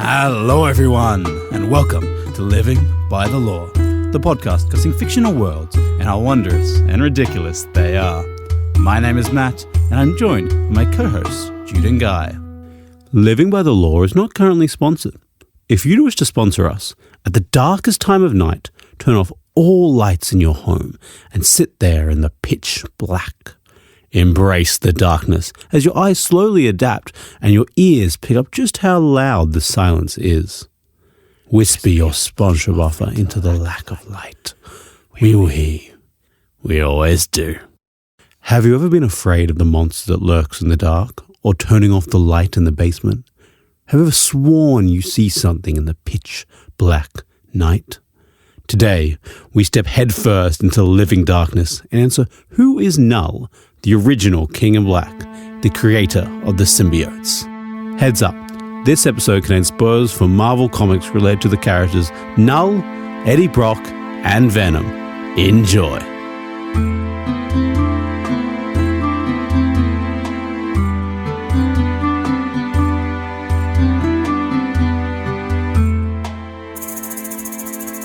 Hello everyone, and welcome to Living by the Law, the podcast discussing fictional worlds and how wondrous and ridiculous they are. My name is Matt, and I'm joined by my co-hosts, Jude and Guy. Living by the Law is not currently sponsored. If you wish to sponsor us, at the darkest time of night, turn off all lights in your home and sit there in the pitch black. Embrace the darkness as your eyes slowly adapt and your ears pick up just how loud the silence is. Whisper your SpongeBob offer into the lack of light. We always do. Have you ever been afraid of the monster that lurks in the dark or turning off the light in the basement? Have you ever sworn you see something in the pitch black night? Today, we step headfirst into the living darkness and answer who is Knull, the original King in Black, the creator of the Symbiotes. Heads up, this episode contains spoilers for Marvel Comics related to the characters Knull, Eddie Brock, and Venom. Enjoy.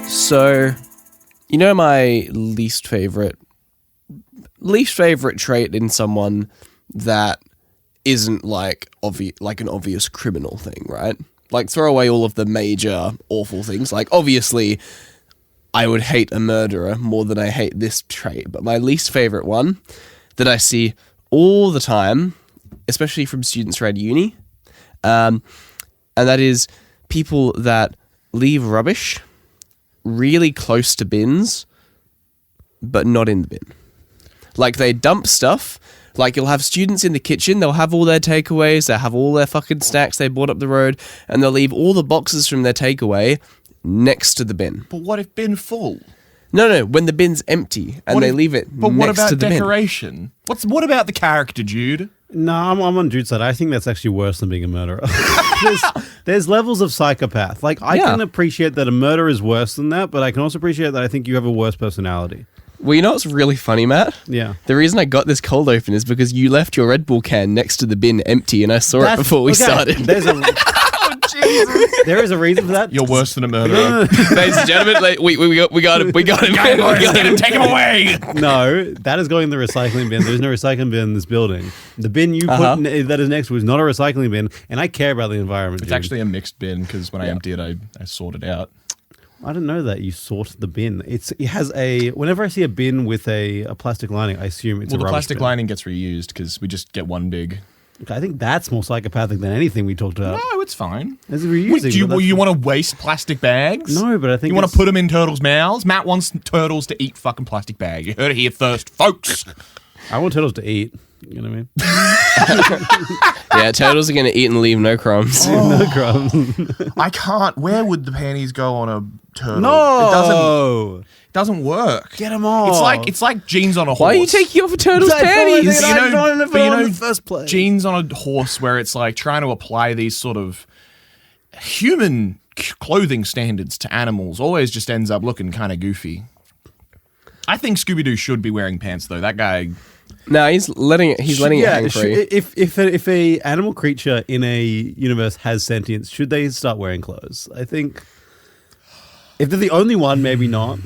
So, you know my least favorite trait in someone that isn't like an obvious criminal thing, right? Like, throw away all of the major awful things. Like, obviously, I would hate a murderer more than I hate this trait. But my least favorite one that I see all the time, especially from students around uni, and that is people that leave rubbish really close to bins, but not in the bin. Like, they dump stuff. Like, you'll have students in the kitchen, they'll have all their takeaways, they'll have all their fucking snacks they bought up the road, and they'll leave all the boxes from their takeaway next to the bin. But what if bin full? No, when the bin's empty and they leave it next to the bin. But what about decoration? What about the character, Jude? No, I'm on Jude's side. I think that's actually worse than being a murderer. there's levels of psychopath. Like, I can appreciate that a murder is worse than that, but I can also appreciate that I think you have a worse personality. Well, you know what's really funny, Matt? Yeah. The reason I got this cold open is because you left your Red Bull can next to the bin empty, and I saw it before we started. There is a reason for that. You're worse than a murderer. Ladies and gentlemen, we got him. Take him away. No, that is going in the recycling bin. There's no recycling bin in this building. The bin you put that is next to is not a recycling bin, and I care about the environment. It's actually a mixed bin because when I empty it, I sort it out. I didn't know that you sort the bin. It has a. Whenever I see a bin with a plastic lining, I assume it's a rubbish bin. Well, the plastic lining gets reused because we just get one big. Okay, I think that's more psychopathic than anything we talked about. No, it's fine. As reusing, Do you want to waste plastic bags? No, but I think you want to put them in turtles' mouths. Matt wants turtles to eat fucking plastic bags. You heard it here first, folks. I want turtles to eat. You know what I mean? Yeah, turtles are going to eat and leave no crumbs. No crumbs. I can't. Where would the panties go on a turtle? No, it doesn't work. Get them off. It's like jeans on a horse. Why are you taking off a turtle's panties? Jeans on a horse, where it's like trying to apply these sort of human clothing standards to animals always just ends up looking kind of goofy. I think Scooby-Doo should be wearing pants, though. That guy. No, he's letting it hang free. If a animal creature in a universe has sentience, should they start wearing clothes? I think if they're the only one, maybe not.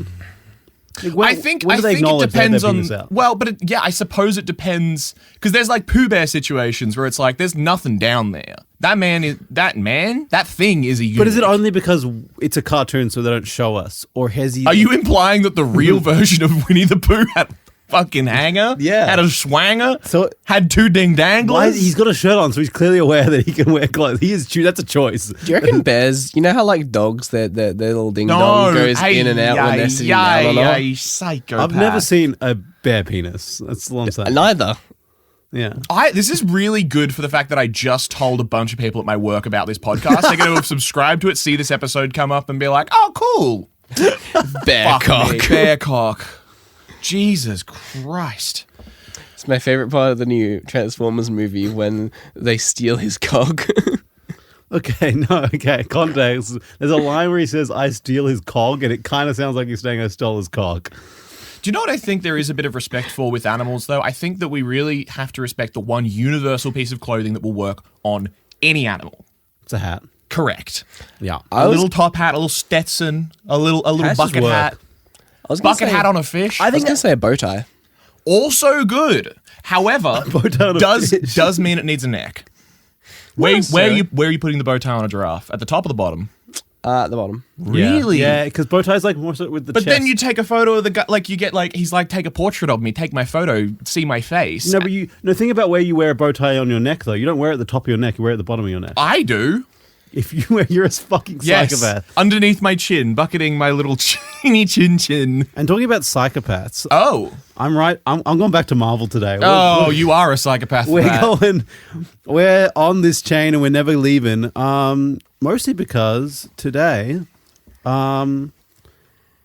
Like, I think it depends on. Well, I suppose it depends because there's like Pooh Bear situations where it's like there's nothing down there. That thing is a unit. But is it only because it's a cartoon, so they don't show us, or has he? Are you implying that the real version of Winnie the Pooh had fucking hanger? Yeah. Had a swanger? So had two ding danglers? He's got a shirt on, so he's clearly aware that he can wear clothes. That's a choice. Do you reckon bears, you know how like dogs, their little ding dong goes in and out when they're sitting down or not? Psychopath. I've never seen a bear penis. That's all I'm saying. Neither. Yeah. This is really good for the fact that I just told a bunch of people at my work about this podcast. They're going to have subscribed to it, see this episode come up and be like, oh, cool. Bear cock. Jesus Christ. It's my favorite part of the new Transformers movie when they steal his cock. Okay, context. There's a line where he says, I steal his cog, and it kind of sounds like he's saying I stole his cock. Do you know what I think there is a bit of respect for with animals, though? I think that we really have to respect the one universal piece of clothing that will work on any animal. It's a hat. Correct. Yeah. A little top hat, a little Stetson, a little bucket work. hat. I was gonna Bucket say- hat on a fish. I was going to say a bow tie. Also good. However, bow tie on a fish. does mean it needs a neck. Where are you putting the bow tie on a giraffe? At the top or the bottom? At the bottom. Really? Yeah, because bow tie's like more so with the But chest. then you take a photo of the guy, like you get like, he's like, take a portrait of me, take my photo, see my face. No, but think about where you wear a bow tie on your neck, though. You don't wear it at the top of your neck, you wear it at the bottom of your neck. I do. If you wear, you're a fucking Yes. psychopath. Underneath my chin, bucketing my little chinny chin. And talking about psychopaths, Oh. I'm right. I'm going back to Marvel today. Oh, you are a psychopath for that. We're on this chain and we're never leaving. Mostly because today,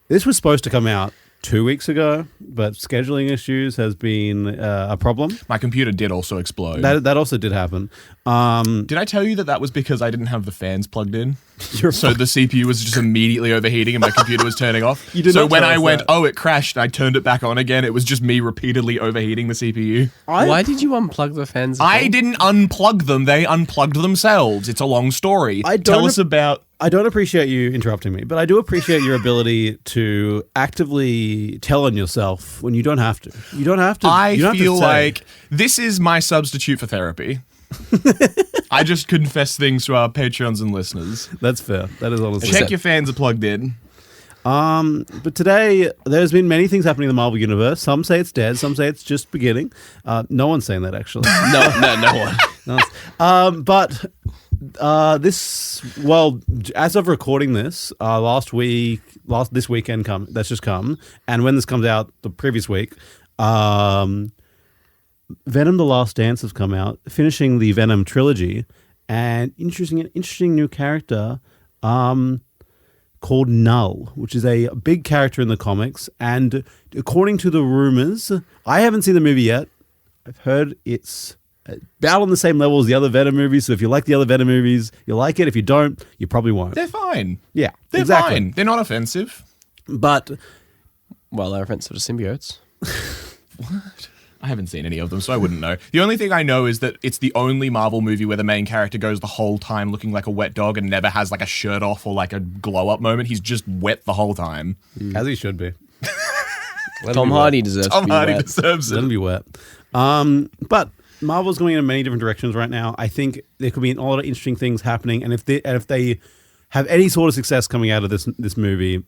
this was supposed to come out 2 weeks ago, but scheduling issues has been a problem. My computer did also explode. That also did happen. Did I tell you that was because I didn't have the fans plugged in? You're So the CPU was just immediately overheating and my computer was turning off. You did so not when tell I us went, that. oh, it crashed, and I turned it back on again, it was just me repeatedly overheating the CPU. Why did you unplug the fans? I didn't unplug them, they unplugged themselves. It's a long story. Tell us about... I don't appreciate you interrupting me, but I do appreciate your ability to actively tell on yourself when you don't have to. You don't have to. I you don't have to feel say. like this is my substitute for therapy. I just confess things to our Patreons and listeners. That's fair. That is honestly Check your fans are plugged in. But today, there's been many things happening in the Marvel Universe. Some say it's dead. Some say it's just beginning. No one's saying that, actually. No one. But as of recording this, this weekend that's just come, and when this comes out, the previous week, Venom: The Last Dance has come out, finishing the Venom trilogy, and an interesting new character called Knull, which is a big character in the comics, and according to the rumors, I haven't seen the movie yet. I've heard it's about on the same level as the other Venom movies, so if you like the other Venom movies, you'll like it. If you don't, you probably won't. They're fine. Yeah, They're exactly. fine. They're not offensive. But Well, they're offensive to symbiotes. I haven't seen any of them, so I wouldn't know. The only thing I know is that it's the only Marvel movie where the main character goes the whole time looking like a wet dog and never has like a shirt off or like a glow up moment. He's just wet the whole time. as he should be. Tom Hardy deserves Tom to be Hardy wet. deserves Let him it. be wet. But Marvel's going in many different directions right now. I think there could be a lot of interesting things happening, and if they have any sort of success coming out of this movie,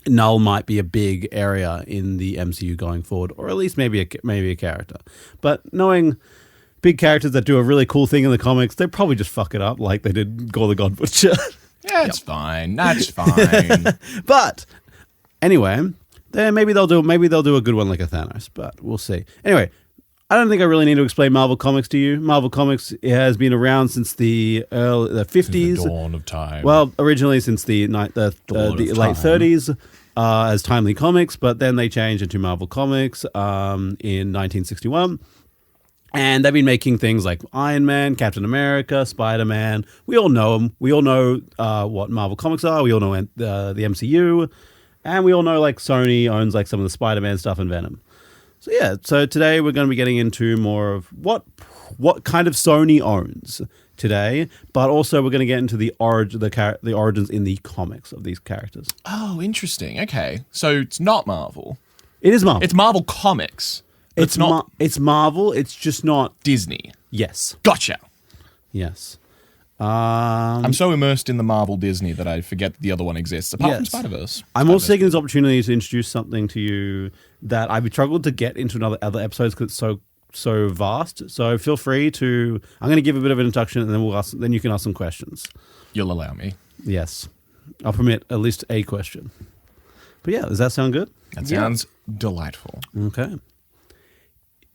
Knull might be a big area in the MCU going forward, or at least maybe a character. But knowing big characters that do a really cool thing in the comics, they probably just fuck it up like they did Gore the God Butcher. Yeah, it's fine. That's fine. But anyway, maybe they'll do a good one like a Thanos, but we'll see. Anyway, I don't think I really need to explain Marvel Comics to you. Marvel Comics has been around since the 50s. The dawn of time. Well, originally since the late 30s as Timely Comics, but then they changed into Marvel Comics in 1961. And they've been making things like Iron Man, Captain America, Spider-Man. We all know them. We all know what Marvel Comics are. We all know the MCU. And we all know like Sony owns like some of the Spider-Man stuff and Venom. So yeah, so today we're going to be getting into more of what kind of Sony owns today, but also we're going to get into the origins in the comics of these characters. Oh, interesting. Okay. So it's not Marvel. It is Marvel. It's Marvel Comics. But it's not it's Marvel. It's just not. Disney. Yes. Gotcha. Yes. I'm so immersed in the Marvel Disney that I forget the other one exists, apart from Yes. Spider-Verse. I'm also taking this opportunity to introduce something to you that I've struggled to get into other episodes because it's so vast. So feel free to. I'm going to give a bit of an introduction, and then then you can ask some questions. You'll allow me. Yes, I'll permit at least a question. But yeah, does that sound good? That sounds delightful. Okay.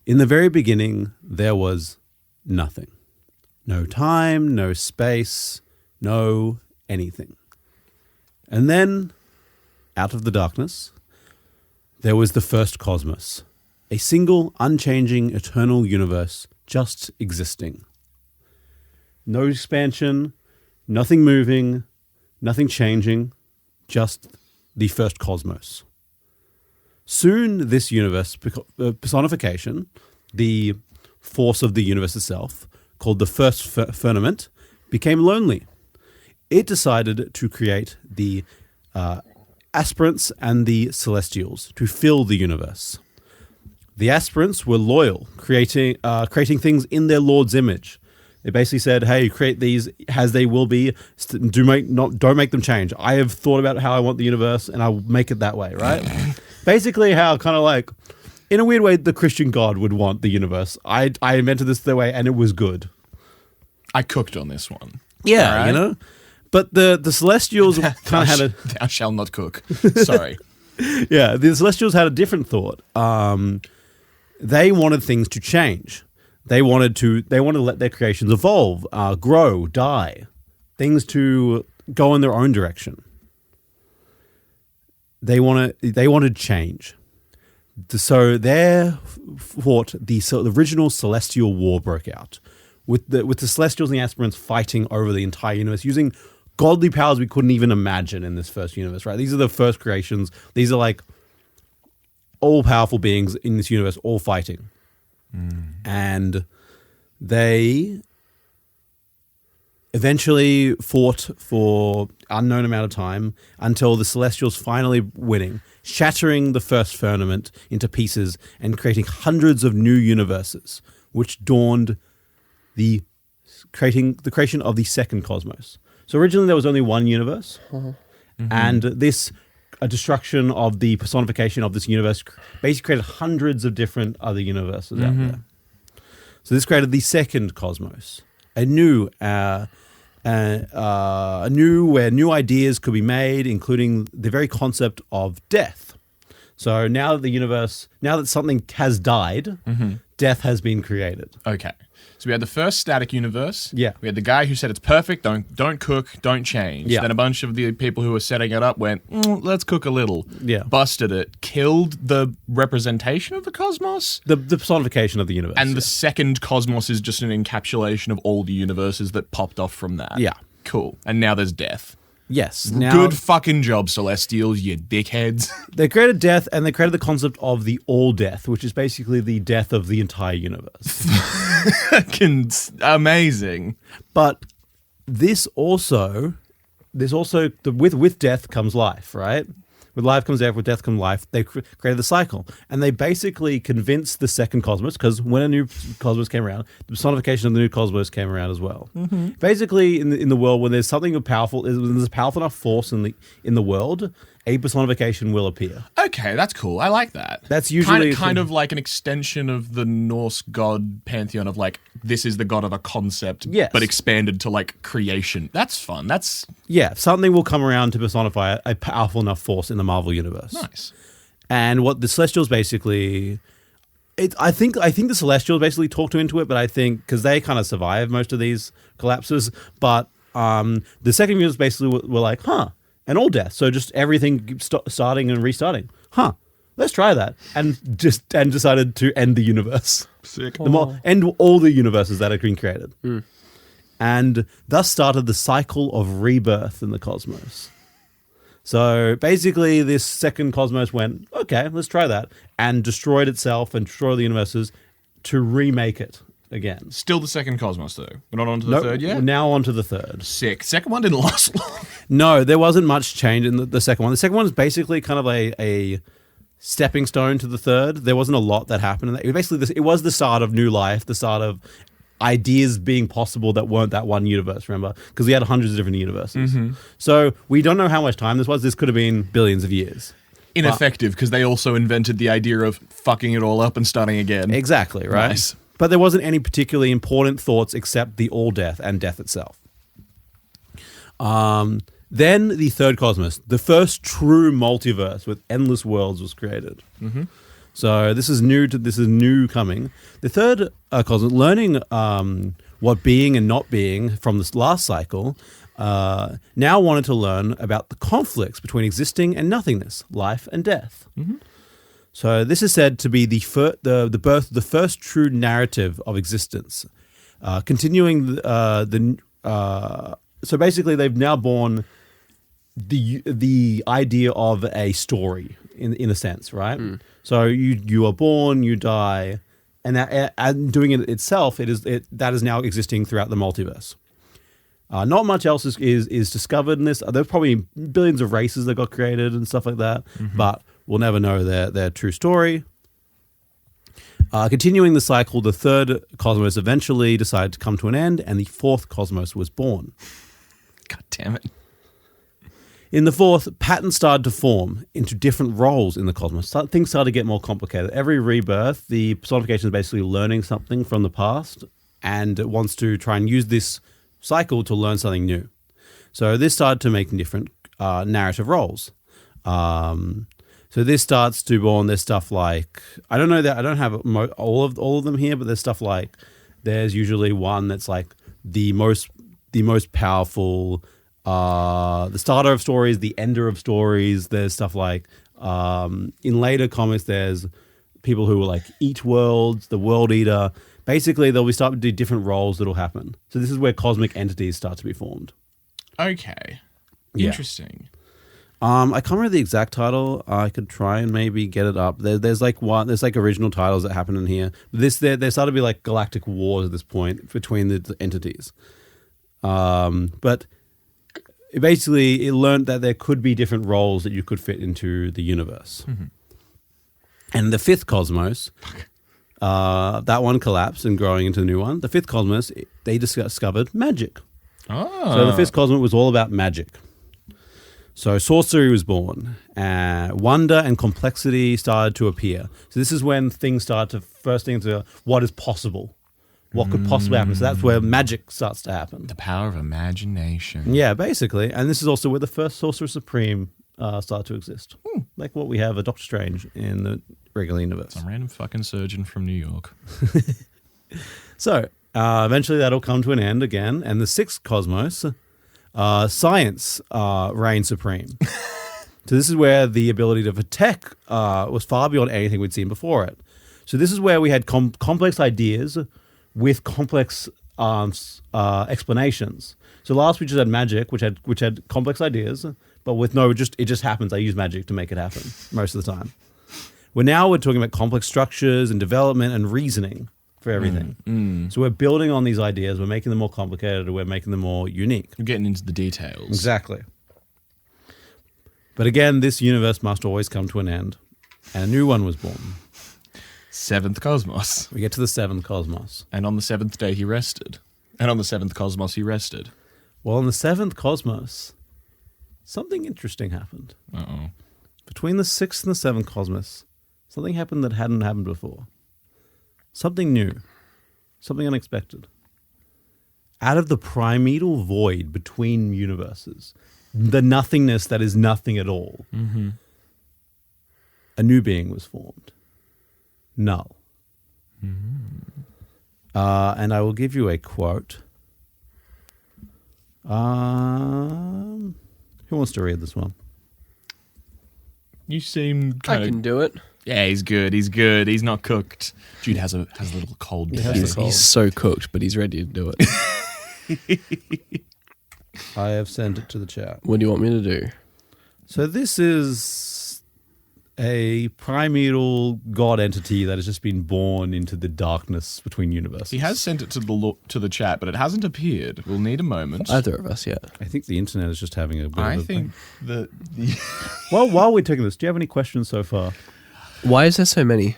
In the very beginning, there was nothing. No time, no space, no anything. And then, out of the darkness, there was the first cosmos. A single, unchanging, eternal universe just existing. No expansion, nothing moving, nothing changing, just the first cosmos. Soon, this universe personification, the force of the universe itself, called the first firmament, became lonely. it decided to create the aspirants and the celestials to fill the universe. The aspirants were loyal, creating things in their Lord's image. They basically said, "Hey, create these as they will be. Don't make them change. I have thought about how I want the universe, and I'll make it that way." Right? Basically, how kind of like, in a weird way, the Christian God would want the universe. I invented this their way, and it was good. I cooked on this one. Yeah, Right? you know. But the Celestials kind of had a Thou shalt not cook. Sorry. yeah. The Celestials had a different thought. They wanted things to change. They wanted to let their creations evolve, grow, die, things to go in their own direction. They wanted change. So there fought the original Celestial War broke out, with the Celestials and the Aspirants fighting over the entire universe using godly powers we couldn't even imagine in this first universe. Right? These are the first creations. These are like all powerful beings in this universe, all fighting. And they eventually fought for unknown amount of time until the Celestials finally winning, shattering the first firmament into pieces and creating hundreds of new universes, which dawned the creation of the second cosmos. So originally there was only one universe, and this a destruction of the personification of this universe basically created hundreds of different other universes out there. So this created the second cosmos, a new where new ideas could be made, including the very concept of death. So now that something has died, death has been created. Okay. So we had the first static universe. Yeah. We had the guy who said it's perfect, don't cook, don't change. Yeah. Then a bunch of the people who were setting it up went, let's cook a little. Yeah. Busted it, killed the representation of the cosmos. The personification of the universe. And the second cosmos is just an encapsulation of all the universes that popped off from that. Yeah. Cool. And now there's death. Yes. Now, Good fucking job, Celestials, you dickheads. they created death, and they created the concept of the all death, which is basically the death of the entire universe. Amazing. But with death comes life, right? With life comes death, with death comes life. They created the cycle. And they basically convinced the second cosmos, because when a new cosmos came around, the personification of the new cosmos came around as well. Basically, in the world, when there's something powerful, when there's a powerful enough force in the world, a personification will appear. Okay, that's cool. I like that. That's usually kind of like an extension of the Norse god pantheon of like, this is the god of a concept, Yes. but expanded to like creation. That's fun. That's Yeah, something will come around to personify a powerful enough force in the Marvel universe. nice. And what the Celestials basically... I think the Celestials basically talked into it, but I think... Because they kind of survive most of these collapses, but the second universe basically were like, an all death. So just everything starting and restarting. Let's try that. And decided to end the universe. Sick. End all the universes that have been created. And thus started the cycle of rebirth in the cosmos. So basically this second cosmos went, okay, let's try that. And destroyed itself and destroyed the universes to remake it again. Still the second cosmos though. We're not on to the third yet? We're now on to the third. Sick. Second one didn't last long. No, there wasn't much change in the second one. The second one is basically kind of a stepping stone to the third. There wasn't a lot that happened. It was the start of new life, the start of ideas being possible that weren't that one universe, remember? Because we had hundreds of different universes. So we don't know how much time this was. This could have been billions of years. Ineffective because they also invented the idea of fucking it all up and starting again. Exactly, right? Nice. But there wasn't any particularly important thoughts except the all death and death itself. Then the third cosmos, the first true multiverse with endless worlds, was created. So this is new coming. The third cosmos, learning what being and not being from this last cycle, now wanted to learn about the conflicts between existing and nothingness, life and death. So this is said to be the birth of the first true narrative of existence, continuing so basically they've now born the idea of a story in a sense, right? So you are born, you die, and doing it itself, that is now existing throughout the multiverse. Not much else is discovered in this. There's probably billions of races that got created and stuff like that, but we'll never know their true story. Continuing the cycle, the third cosmos eventually decided to come to an end, and the fourth cosmos was born. God damn it. In the fourth, patterns started to form into different roles in the cosmos. Things started to get more complicated. Every rebirth, the personification is basically learning something from the past, and it wants to try and use this cycle to learn something new. So this started to make different narrative roles. So this starts to born. There's stuff like, I don't know that I don't have all of them here, but there's stuff like there's usually one that's like the most powerful, the starter of stories, the ender of stories. There's stuff like in later comics, there's people who will like eat worlds, the world eater. Basically, they'll be starting to do different roles that'll happen. So this is where cosmic entities start to be formed. Okay. Yeah. Interesting. I can't remember the exact title. I could try and maybe get it up. There's like original titles that happen in here. There started to be like galactic wars at this point between the entities. But it learned that there could be different roles that you could fit into the universe. Mm-hmm. And the fifth cosmos, that one collapsed and growing into a new one. The fifth cosmos, they discovered magic. Oh. So the fifth cosmos was all about magic. So sorcery was born. Wonder and complexity started to appear. So this is when things start to first into what is possible. What could possibly happen? So that's where magic starts to happen. The power of imagination. Yeah, basically. And this is also where the first Sorcerer Supreme started to exist. Like what we have a Doctor Strange in the regular universe. Some random fucking surgeon from New York. So eventually that'll come to an end again. And the sixth cosmos... science reigned supreme. So this is where the ability to tech was far beyond anything we'd seen before it. So this is where we had complex ideas with complex explanations. So last we just had magic, which had complex ideas, but with it just happens. I use magic to make it happen most of the time. We're talking about complex structures and development and reasoning for everything. So we're building on these ideas, we're making them more complicated, we're making them more unique. We're getting into the details. Exactly. But again, this universe must always come to an end, and a new one was born. Seventh cosmos. We get to the seventh cosmos. And on the seventh day he rested. And on the seventh cosmos he rested. Well, on the seventh cosmos, something interesting happened. Uh-oh. Between the sixth and the seventh cosmos, something happened that hadn't happened before. Something new, something unexpected. Out of the primeval void between universes, the nothingness that is nothing at all, a new being was formed. Knull. And I will give you a quote. Who wants to read this one? You seem I kind can do it. Yeah, he's good. He's good. He's not cooked. Jude has a little cold. He's so cooked, but he's ready to do it. I have sent it to the chat. What do you want me to do? So this is a primeval god entity that has just been born into the darkness between universes. He has sent it to the chat, but it hasn't appeared. We'll need a moment. Either of us yet. I think the internet is just having a bit I of a think thing. that Well, while we're taking this, do you have any questions so far? Why is there so many?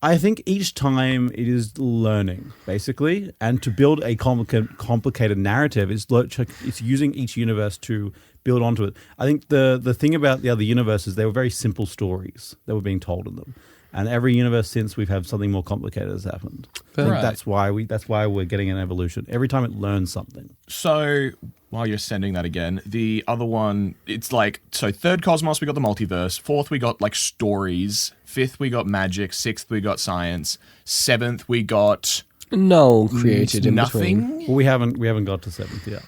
I think each time it is learning, basically, and to build a complicated narrative is it's using each universe to build onto it. I think the thing about the other universes, they were very simple stories that were being told in them, and every universe since we've had something more complicated has happened. I think that's why we're getting an evolution every time it learns something. So while you're sending that again, the other one, it's like, so third cosmos we got the multiverse, fourth we got like stories, fifth we got magic, sixth we got science, seventh we got Knull created in nothing. between. Well, we haven't got to seventh yet.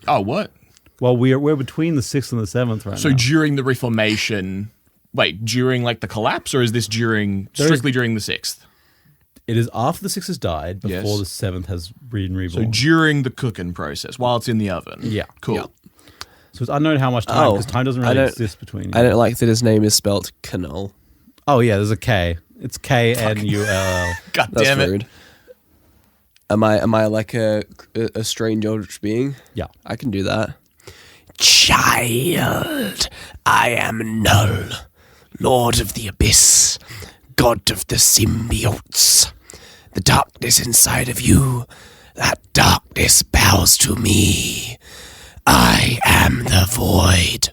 Oh, what? Well, we're between the sixth and the seventh right now. So during the Reformation, during like the collapse, or is this strictly during the sixth? It is after the sixth has died, before Yes. the seventh has been reborn. So during the cooking process, while it's in the oven. Yeah. Cool. Yeah. So it's unknown how much time, because time doesn't really exist between you. I don't like that his name is spelt Knull. Oh, yeah, there's a K. It's Knull. God That's damn it. rude. Am I like a strange eldritch being? Yeah. I can do that. Child, I am Knull, Lord of the Abyss, God of the Symbiotes. The darkness inside of you, that darkness bows to me. I am the Void.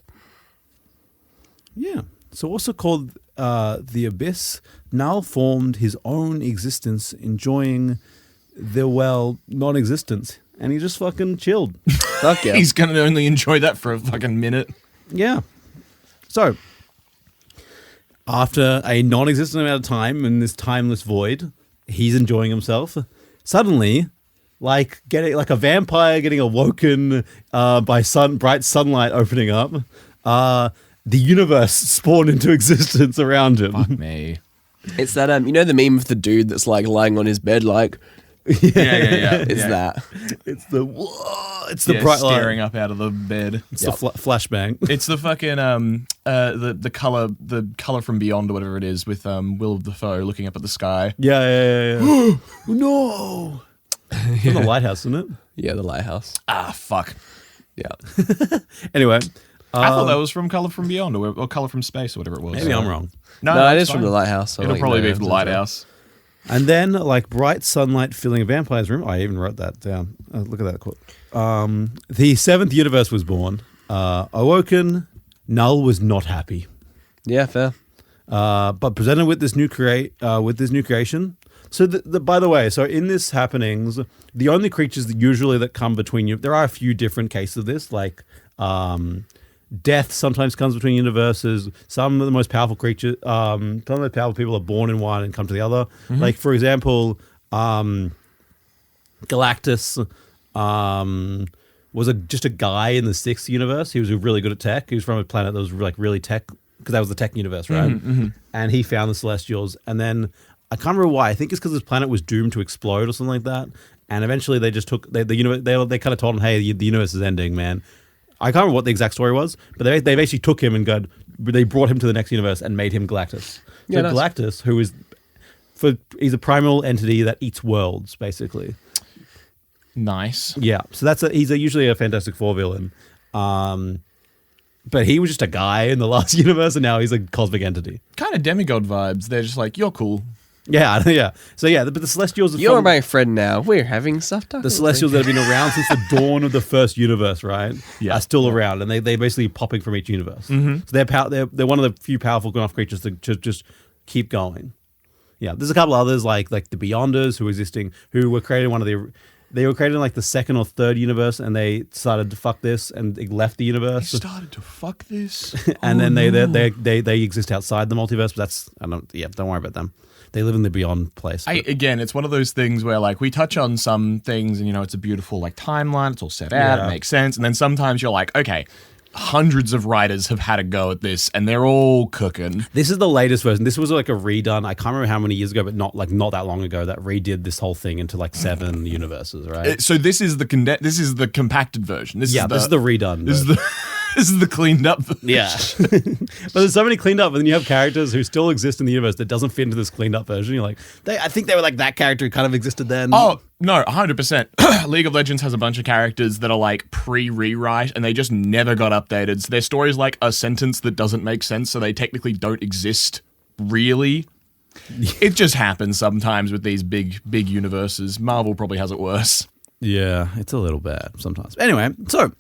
Yeah. So also called the Abyss, Knull formed his own existence, enjoying the, non-existence. And he just fucking chilled. Fuck yeah. He's going to only enjoy that for a fucking minute. Yeah. So, after a non-existent amount of time in this timeless void, he's enjoying himself. Suddenly, like a vampire getting awoken by bright sunlight opening up, the universe spawned into existence around him. Fuck me. It's that, you know the meme of the dude that's like lying on his bed like... Yeah. It's that. It's the bright staring light. up out of the bed. It's the flashbang. It's the fucking the color from Beyond or whatever it is with Willem Dafoe looking up at the sky. Yeah. No. From the lighthouse, isn't it? Yeah, the lighthouse. Ah, fuck. Yeah. Anyway, I thought that was from Color from Beyond or Color from Space or whatever it was. maybe I'm wrong. No, it it's is from fine. the lighthouse. It'll probably be from the lighthouse. And then, like bright sunlight filling a vampire's room. I even wrote that down. Look at that quote. The seventh universe was born. Awoken, Knull was not happy. Yeah, fair. But presented with this new creation. So, by the way, so in this happenings, the only creatures that usually that come between you, there are a few different cases of this, like death sometimes comes between universes. Some of the most powerful creatures, some of the most powerful people are born in one and come to the other. Mm-hmm. Like, for example, Galactus was just a guy in the sixth universe. He was really good at tech. He was from a planet that was like really tech, because that was the tech universe, right? Mm-hmm. And he found the Celestials. And then I can't remember why. I think it's because this planet was doomed to explode or something like that. And eventually they just took the universe. They kind of told him, "Hey, the universe is ending, man." I can't remember what the exact story was, but they basically took him and they brought him to the next universe and made him Galactus. Yeah, So Galactus, who is he's a primal entity that eats worlds, basically. Nice. Yeah, so he's usually a Fantastic Four villain, but he was just a guy in the last universe, and now he's a cosmic entity. Kind of demigod vibes. They're just like, you're cool. Yeah. So but the Celestials are You're my friend now. We're having stuff done. the Celestials that have been around since the dawn of the first universe, right? Yeah. Are still around, and they basically popping from each universe. Mm-hmm. So they're one of the few powerful enough creatures to just keep going. Yeah, there's a couple others like the Beyonders who were created They were created in like the second or third universe, and they decided to fuck this, and they left the universe. They started to fuck this, and then they exist outside the multiverse. But don't worry about them. They live in the Beyond place. Again, it's one of those things where like we touch on some things, and it's a beautiful like timeline. It's all set out. Yeah. It makes sense, and then sometimes you're like, okay. Hundreds of writers have had a go at this, and they're all cooking. This is the latest version. This was like a redone. I can't remember how many years ago, but not that long ago, that redid this whole thing into like 7 universes, right? So this is the compacted version. This is the redone. This is the cleaned up version. Yeah. But there's so many cleaned up, and then you have characters who still exist in the universe that doesn't fit into this cleaned up version. You're like, I think they were like that character who kind of existed then. Oh, no, 100%. League of Legends has a bunch of characters that are like pre-rewrite, and they just never got updated. So their story is like a sentence that doesn't make sense, so they technically don't exist, really. It just happens sometimes with these big universes. Marvel probably has it worse. Yeah, it's a little bad sometimes. Anyway, so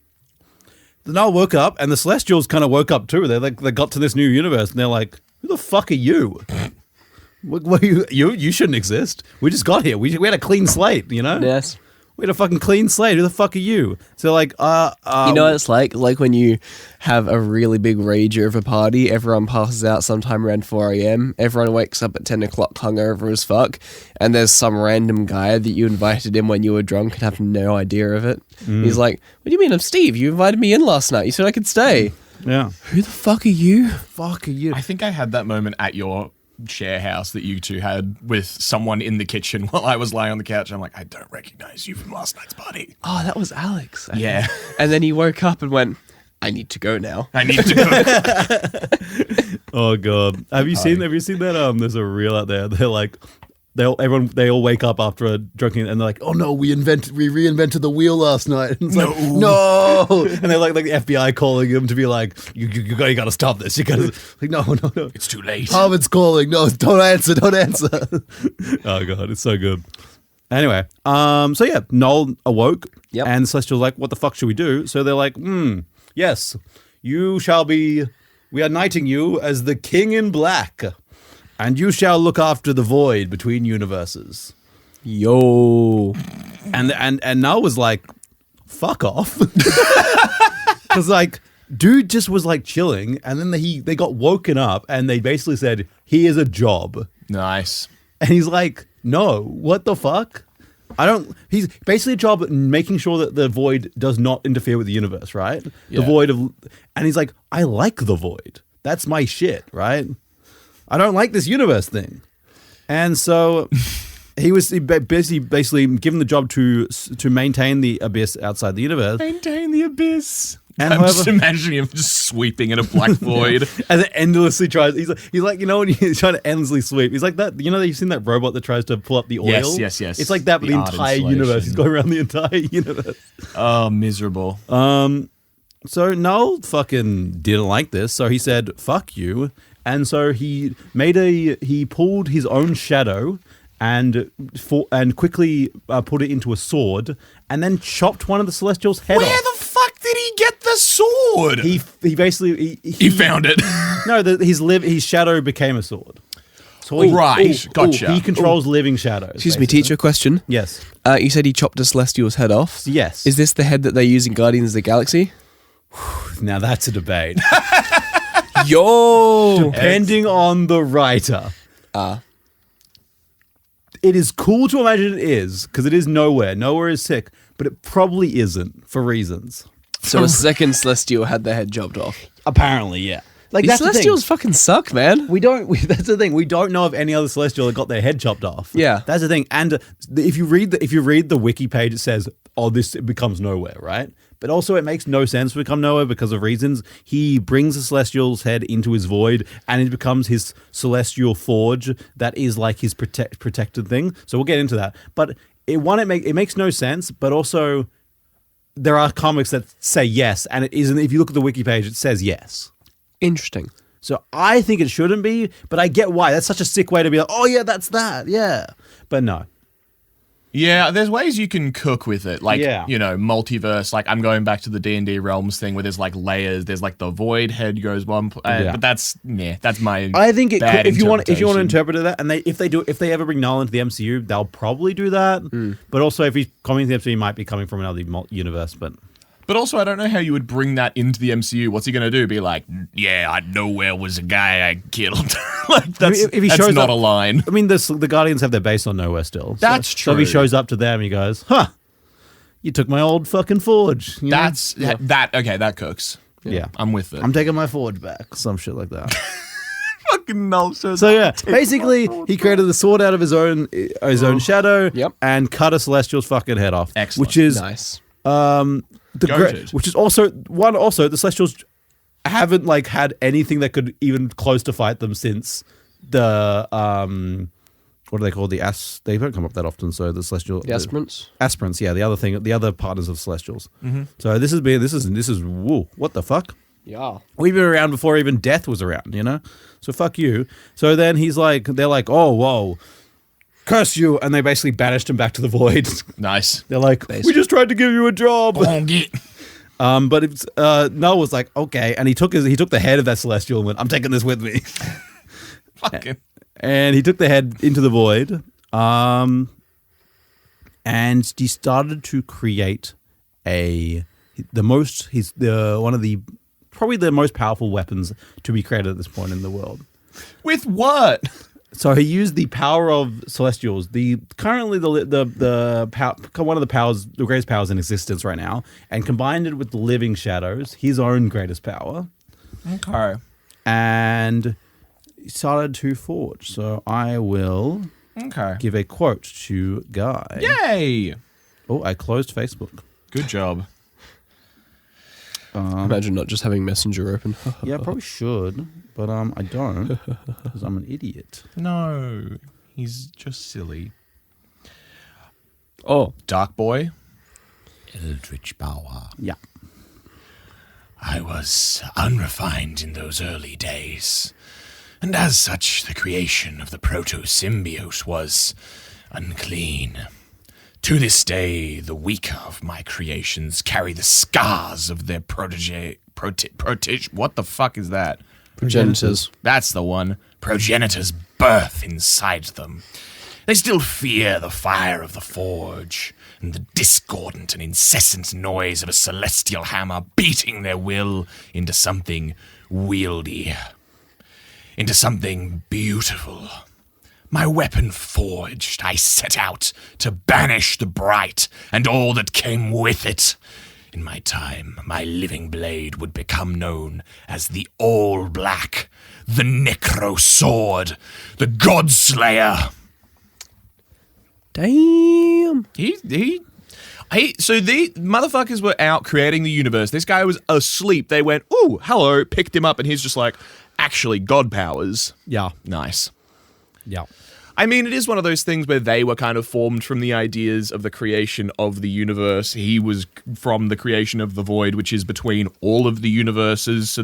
the Knull woke up, and the Celestials kind of woke up too. They got to this new universe, and they're like, "Who the fuck are you? What you shouldn't exist. We just got here. We had a clean slate, Yes. We had a fucking clean slate. Who the fuck are you?" So like, you know what it's like? Like when you have a really big rager of a party, everyone passes out sometime around 4 a.m. Everyone wakes up at 10 o'clock hungover as fuck, and there's some random guy that you invited in when you were drunk and have no idea of it. He's like, "What do you mean I'm Steve? You invited me in last night. You said I could stay." yeah, Who the fuck are you? I think I had that moment at your share house that you two had with someone in the kitchen while I was lying on the couch. I'm like, I don't recognize you from last night's party. Oh, that was Alex. Yeah. And then he woke up and went, "I need to go now." I need to go. Oh god, have you seen that? There's a reel out there. they all wake up after a drinking, and they're like, "Oh no, we reinvented the wheel last night." And it's like, no, and they're like the FBI calling him to be like, "You got to stop this. You got to like, no, It's too late. Harvard's calling. No, don't answer. Oh god, it's so good. Anyway, so yeah, Knull awoke, and the Celestial's like, "What the fuck should we do?" So they're like, "Yes, you shall be. We are knighting you as the King in Black, and you shall look after the void between universes." Yo. And Knull was like, "Fuck off," because like, dude just was like chilling, and then they got woken up, and they basically said, "Here's a job." Nice. And he's like, "No, what the fuck? He's basically a job making sure that the void does not interfere with the universe, right? Yeah. The void and he's like, I like the void. That's my shit, right? I don't like this universe thing." And so he was basically given the job to maintain the abyss outside the universe. Maintain the abyss. And I'm just imagining him just sweeping in a black void. And it endlessly tries. He's like, you know, when you're trying to endlessly sweep. He's like that. You know, you've seen that robot that tries to pull up the oil. Yes. It's like that, but the entire universe. He's going around the entire universe. Oh, miserable. So Knull fucking didn't like this. So he said, "Fuck you." And so he pulled his own shadow and quickly put it into a sword, and then chopped one of the Celestials' head off. Where the fuck did he get the sword? He basically he found it. No, his shadow became a sword. So Gotcha. He controls living shadows. Excuse me, basically. teacher, question. Yes. You said he chopped a Celestial's head off. Yes. Is this the head that they use in Guardians of the Galaxy? Now that's a debate. Yo! Depending on the writer. It is cool to imagine it is, because it is nowhere. Nowhere is sick, but it probably isn't for reasons. So a second Celestial had their head chopped off. Apparently, yeah. Like These that's Celestials the thing. fucking suck, man. That's the thing. We don't know of any other Celestial that got their head chopped off. Yeah. That's the thing. And if you read the wiki page, it says, "Oh, it becomes nowhere," right? But also, it makes no sense to become nowhere because of reasons. He brings the Celestial's head into his void, and it becomes his Celestial forge. That is like his protected thing. So we'll get into that. But it makes no sense. But also, there are comics that say yes, and it isn't. If you look at the wiki page, it says yes. Interesting. So I think it shouldn't be, but I get why. That's such a sick way to be like, "Oh yeah, that's that." Yeah. But no. Yeah, there's ways you can cook with it. Like, Yeah. you know, multiverse. Like, I'm going back to the D&D Realms thing where there's like layers. There's like the void head goes one. Yeah. But that's my. I think it bad could, if you want to interpretation. interpret it that, and if they ever bring Knull into the MCU, they'll probably do that. But also, if he's coming to the MCU, he might be coming from another universe. But also, I don't know how you would bring that into the MCU. What's he going to do? Be like, yeah, I nowhere was a guy I killed. Like, that's, if he that's shows not up- a line. I mean, the Guardians have their base on nowhere still. That's So if he true. shows up to them, he goes, "Huh, you took my old fucking forge." You know? That's okay, that cooks. Yeah. I'm with it. I'm taking my forge back. Some shit like that. fucking Knull. So yeah, basically, he created the sword out of his own shadow, Yep. and cut a Celestial's fucking head off. Excellent. Which is Nice. Goated. which is also the Celestials haven't like had anything that could even close to fight them since the what do they call the they don't come up that often. So the Celestial The aspirants. aspirants, yeah, the other partners of Celestials. So this is whoa, what the fuck? Yeah. We've been around before even death was around, you know? So fuck you. So then they're like, "Oh, whoa, curse you." And they basically banished him back to the void. Nice. They're like, "We just tried to give you a job." Get. But it's, Knull was like, "Okay." And he took the head of that Celestial and went, "I'm taking this with me." Fucking. And he took the head into the void. And he started to create probably the most powerful weapons to be created at this point in the world. With what? So he used the power of Celestials, currently one of the greatest powers in existence right now, and combined it with the living shadows, his own greatest power, Okay. and he started to forge. So I will Okay. give a quote to Guy. Yay! Oh, I closed Facebook. Good job. Imagine not just having Messenger open. Yeah, I probably should, but I don't because I'm an idiot. No. He's just silly. Oh, Dark Boy. Eldritch power. Yeah. I was unrefined in those early days, and as such, the creation of the proto-symbiote was unclean. To this day, the weaker of my creations carry the scars of their what the fuck is that? progenitors. That's the one. Progenitors' birth inside them. They still fear the fire of the forge and the discordant and incessant noise of a celestial hammer beating their will into something wieldy, into something beautiful. My weapon forged, I set out to banish the bright and all that came with it. In my time, my living blade would become known as the All-Black, the Necro Sword, the Godslayer. Damn. So the motherfuckers were out creating the universe. This guy was asleep. They went, ooh, hello, picked him up, and he's just like, actually, God powers. Yeah. Nice. Yeah. I mean, it is one of those things where they were kind of formed from the ideas of the creation of the universe. He was from the creation of the void, which is between all of the universes. So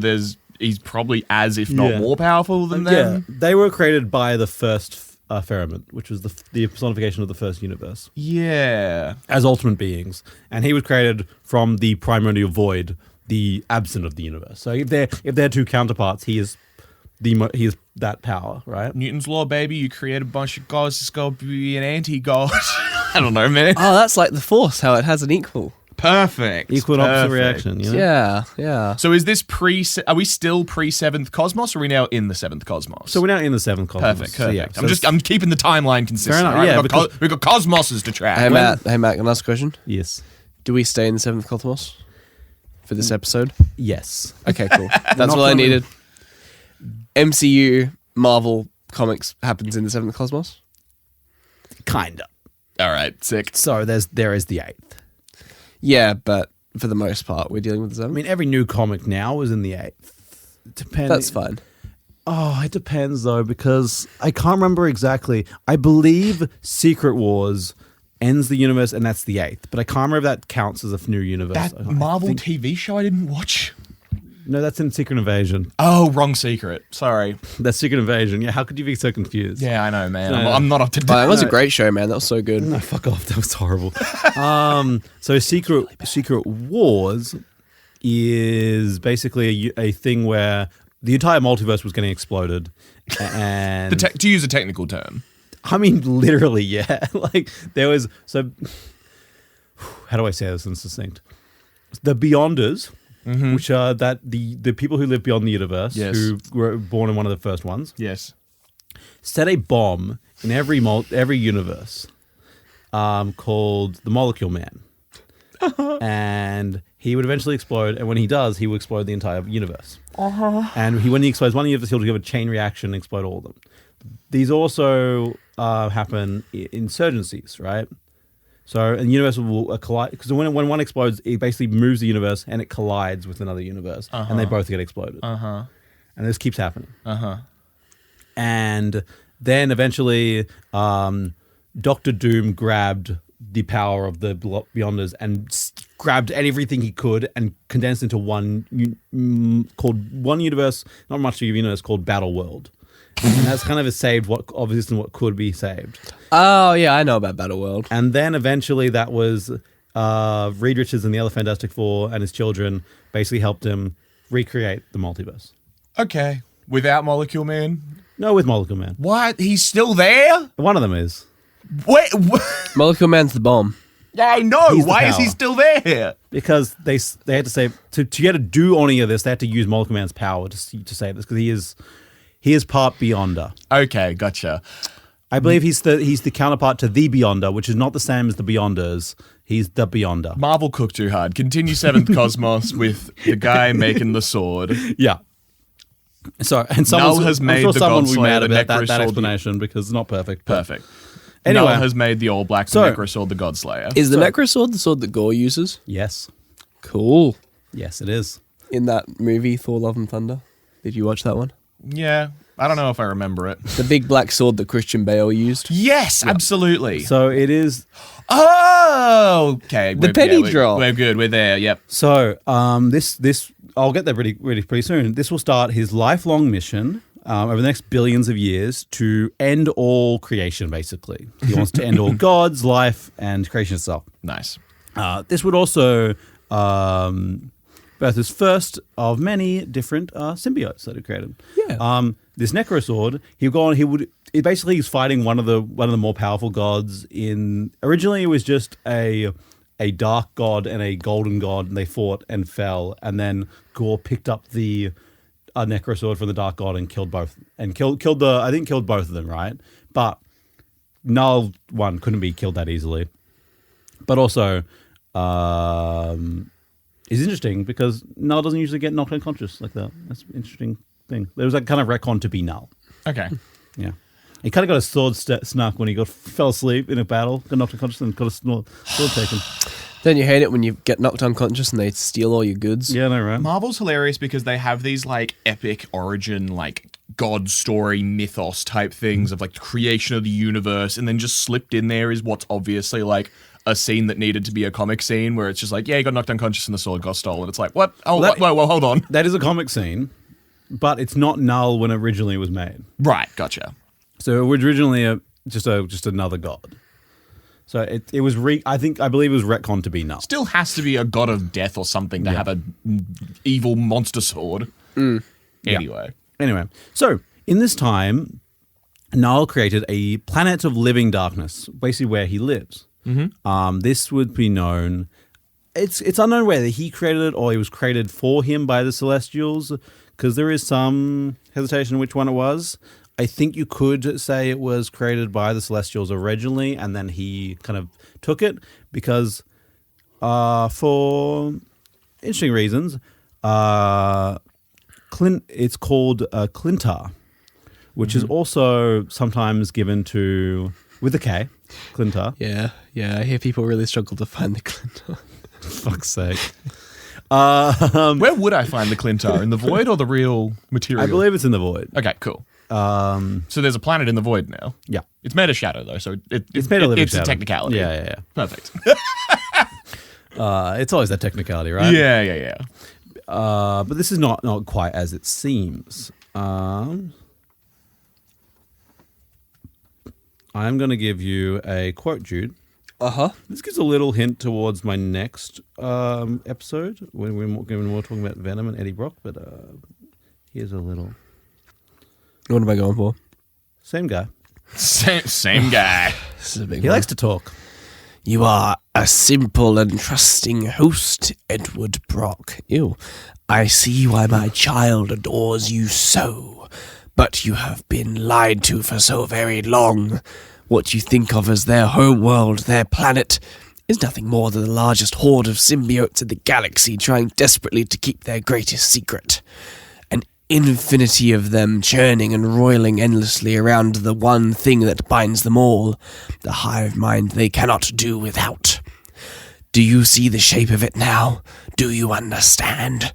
he's probably as, if not more powerful than them. Yeah. They were created by the first firmament, which was the personification of the first universe. Yeah. As ultimate beings. And he was created from the primordial void, the absent of the universe. So if they're two counterparts, he is that power, right? Newton's law, baby. You create a bunch of gods, it's got to be an anti-god. I don't know, man. Oh, that's like the Force, how it has an equal. Perfect. Equal and opposite reaction, you know? Yeah. So is this are we still pre-7th Cosmos, or are we now in the 7th Cosmos? So we're now in the 7th Cosmos. Perfect. So, yeah. I'm keeping the timeline consistent. Fair enough, Right? yeah, We've got Cosmoses to track. Hey, Matt, can I ask a question? Yes. Do we stay in the 7th Cosmos for this episode? Yes. Okay, cool. That's Not all I gonna- needed. MCU, Marvel comics happens in the 7th Cosmos? Kinda. All right, sick. So there is the 8th. Yeah, but for the most part, we're dealing with the 7th. I mean, every new comic now is in the 8th. That's fine. Oh, it depends though, because I can't remember exactly. I believe Secret Wars ends the universe, and that's the 8th. But I can't remember if that counts as a new universe. That I Marvel think- TV show I didn't watch. No, that's in Secret Invasion. Oh, wrong secret. Sorry. That's Secret Invasion. Yeah, how could you be so confused? Yeah, I know, man. No. I'm not up to date. Oh, that was a great show, man. That was so good. No, fuck off. That was horrible. So Secret Wars is basically a thing where the entire multiverse was getting exploded, and to use a technical term. I mean, literally, yeah. Like there was how do I say this in succinct? The Beyonders, which are the people who live beyond the universe, Yes. who were born in one of the first ones, Yes. set a bomb in every universe, called the Molecule Man, and he would eventually explode. And when he does, he will explode the entire universe. And when he explodes one universe, he'll give a chain reaction and explode all of them. These also happen in insurgencies, right? So a universe will collide, because when one explodes, it basically moves the universe and it collides with another universe, and they both get exploded. And this keeps happening. And then eventually, Doctor Doom grabbed the power of the Beyonders and grabbed everything he could and condensed into one universe, not much of a universe, called Battle World. And that's kind of saved what could be saved. Oh, yeah, I know about Battle World. And then eventually that was Reed Richards and the other Fantastic Four and his children basically helped him recreate the multiverse. Okay. Without Molecule Man? No, with Molecule Man. What? He's still there? One of them is. Wait. Molecule Man's the bomb. Yeah, I know. He's the Why is he power. still there? Because they had to say, to get to do any of this, they had to use Molecule Man's power to save this, because he is part Beyonder. Okay, gotcha. I believe he's the counterpart to the Beyonder, which is not the same as the Beyonders. He's the Beyonder. Marvel cooked too hard. Continue 7th Cosmos with the guy making the sword. Yeah. So, and Null has I'm made sure the someone will be Godslayer, mad the about that Necrosword. explanation because it's not perfect. but- Perfect. Anyway. Null has made the All-Black So- Necrosword the Godslayer. Is the Necrosword the sword that Gore uses? Yes. Cool. Yes, it is. In that movie, Thor: Love and Thunder. Did you watch that one? Yeah. I don't know if I remember it. The big black sword that Christian Bale used. Yes, absolutely. So it is. Oh, okay. The penny drop. We're good. We're there. Yep. So this I'll get there pretty soon. This will start his lifelong mission over the next billions of years to end all creation. Basically, he wants to end all gods, life, and creation itself. Nice. This would also birth his first of many different symbiotes that he created. Yeah. This Necrosword, he basically is fighting one of the more powerful gods. Originally it was just a dark god and a golden god, and they fought and fell, and then Gore picked up the Necrosword from the dark god and killed both, and killed both of them, right? But Knull one couldn't be killed that easily. But also is interesting because Knull doesn't usually get knocked unconscious like that. That's an interesting thing. There was like kind of retcon to be Knull. Okay. Yeah. He kind of got a sword snuck when he fell asleep in a battle, got knocked unconscious and got a sword taken. Don't you hate it when you get knocked unconscious and they steal all your goods? Yeah, no, right? Marvel's hilarious because they have these like epic origin, like god story mythos type things of like the creation of the universe, and then just slipped in there is what's obviously like a scene that needed to be a comic scene where it's just like, yeah, he got knocked unconscious and the sword got stolen. It's like, what? Oh, well, hold on. That is a comic scene, but it's not Knull when originally it was made. Right, gotcha. So it was originally just another god. So it was I believe it was retcon to be Knull. Still has to be a god of death or something to have a evil monster sword. Anyway. Anyway, so in this time, Knull created a planet of living darkness, basically where he lives. Mm-hmm. This would be known. It's unknown whether he created it or it was created for him by the Celestials, because there is some hesitation which one it was. I think you could say it was created by the Celestials originally, and then he kind of took it because, for interesting reasons, it's called Clintar, which is also sometimes given to with a K, Clintar. Yeah. I hear people really struggle to find the Clintar. Fuck's sake. Where would I find the Clintar? In the void or the real material? I believe it's in the void. Okay, cool. So there's a planet in the void now. Yeah. It's made of shadow, though, so it's made of living it's shadow. a technicality. Yeah. Perfect. It's always that technicality, right? Yeah. But this is not quite as it seems. I'm going to give you a quote, Jude. Uh-huh. This gives a little hint towards my next episode when we're talking about Venom and Eddie Brock, but here's a little. What am I going for? Same guy. Same guy. This is a big He one. likes to talk. You are a simple and trusting host, Edward Brock. Ew. I see why my child adores you so. But you have been lied to for so very long. What you think of as their home world, their planet, is nothing more than the largest horde of symbiotes in the galaxy trying desperately to keep their greatest secret. An infinity of them churning and roiling endlessly around the one thing that binds them all, the hive mind they cannot do without. Do you see the shape of it now? Do you understand?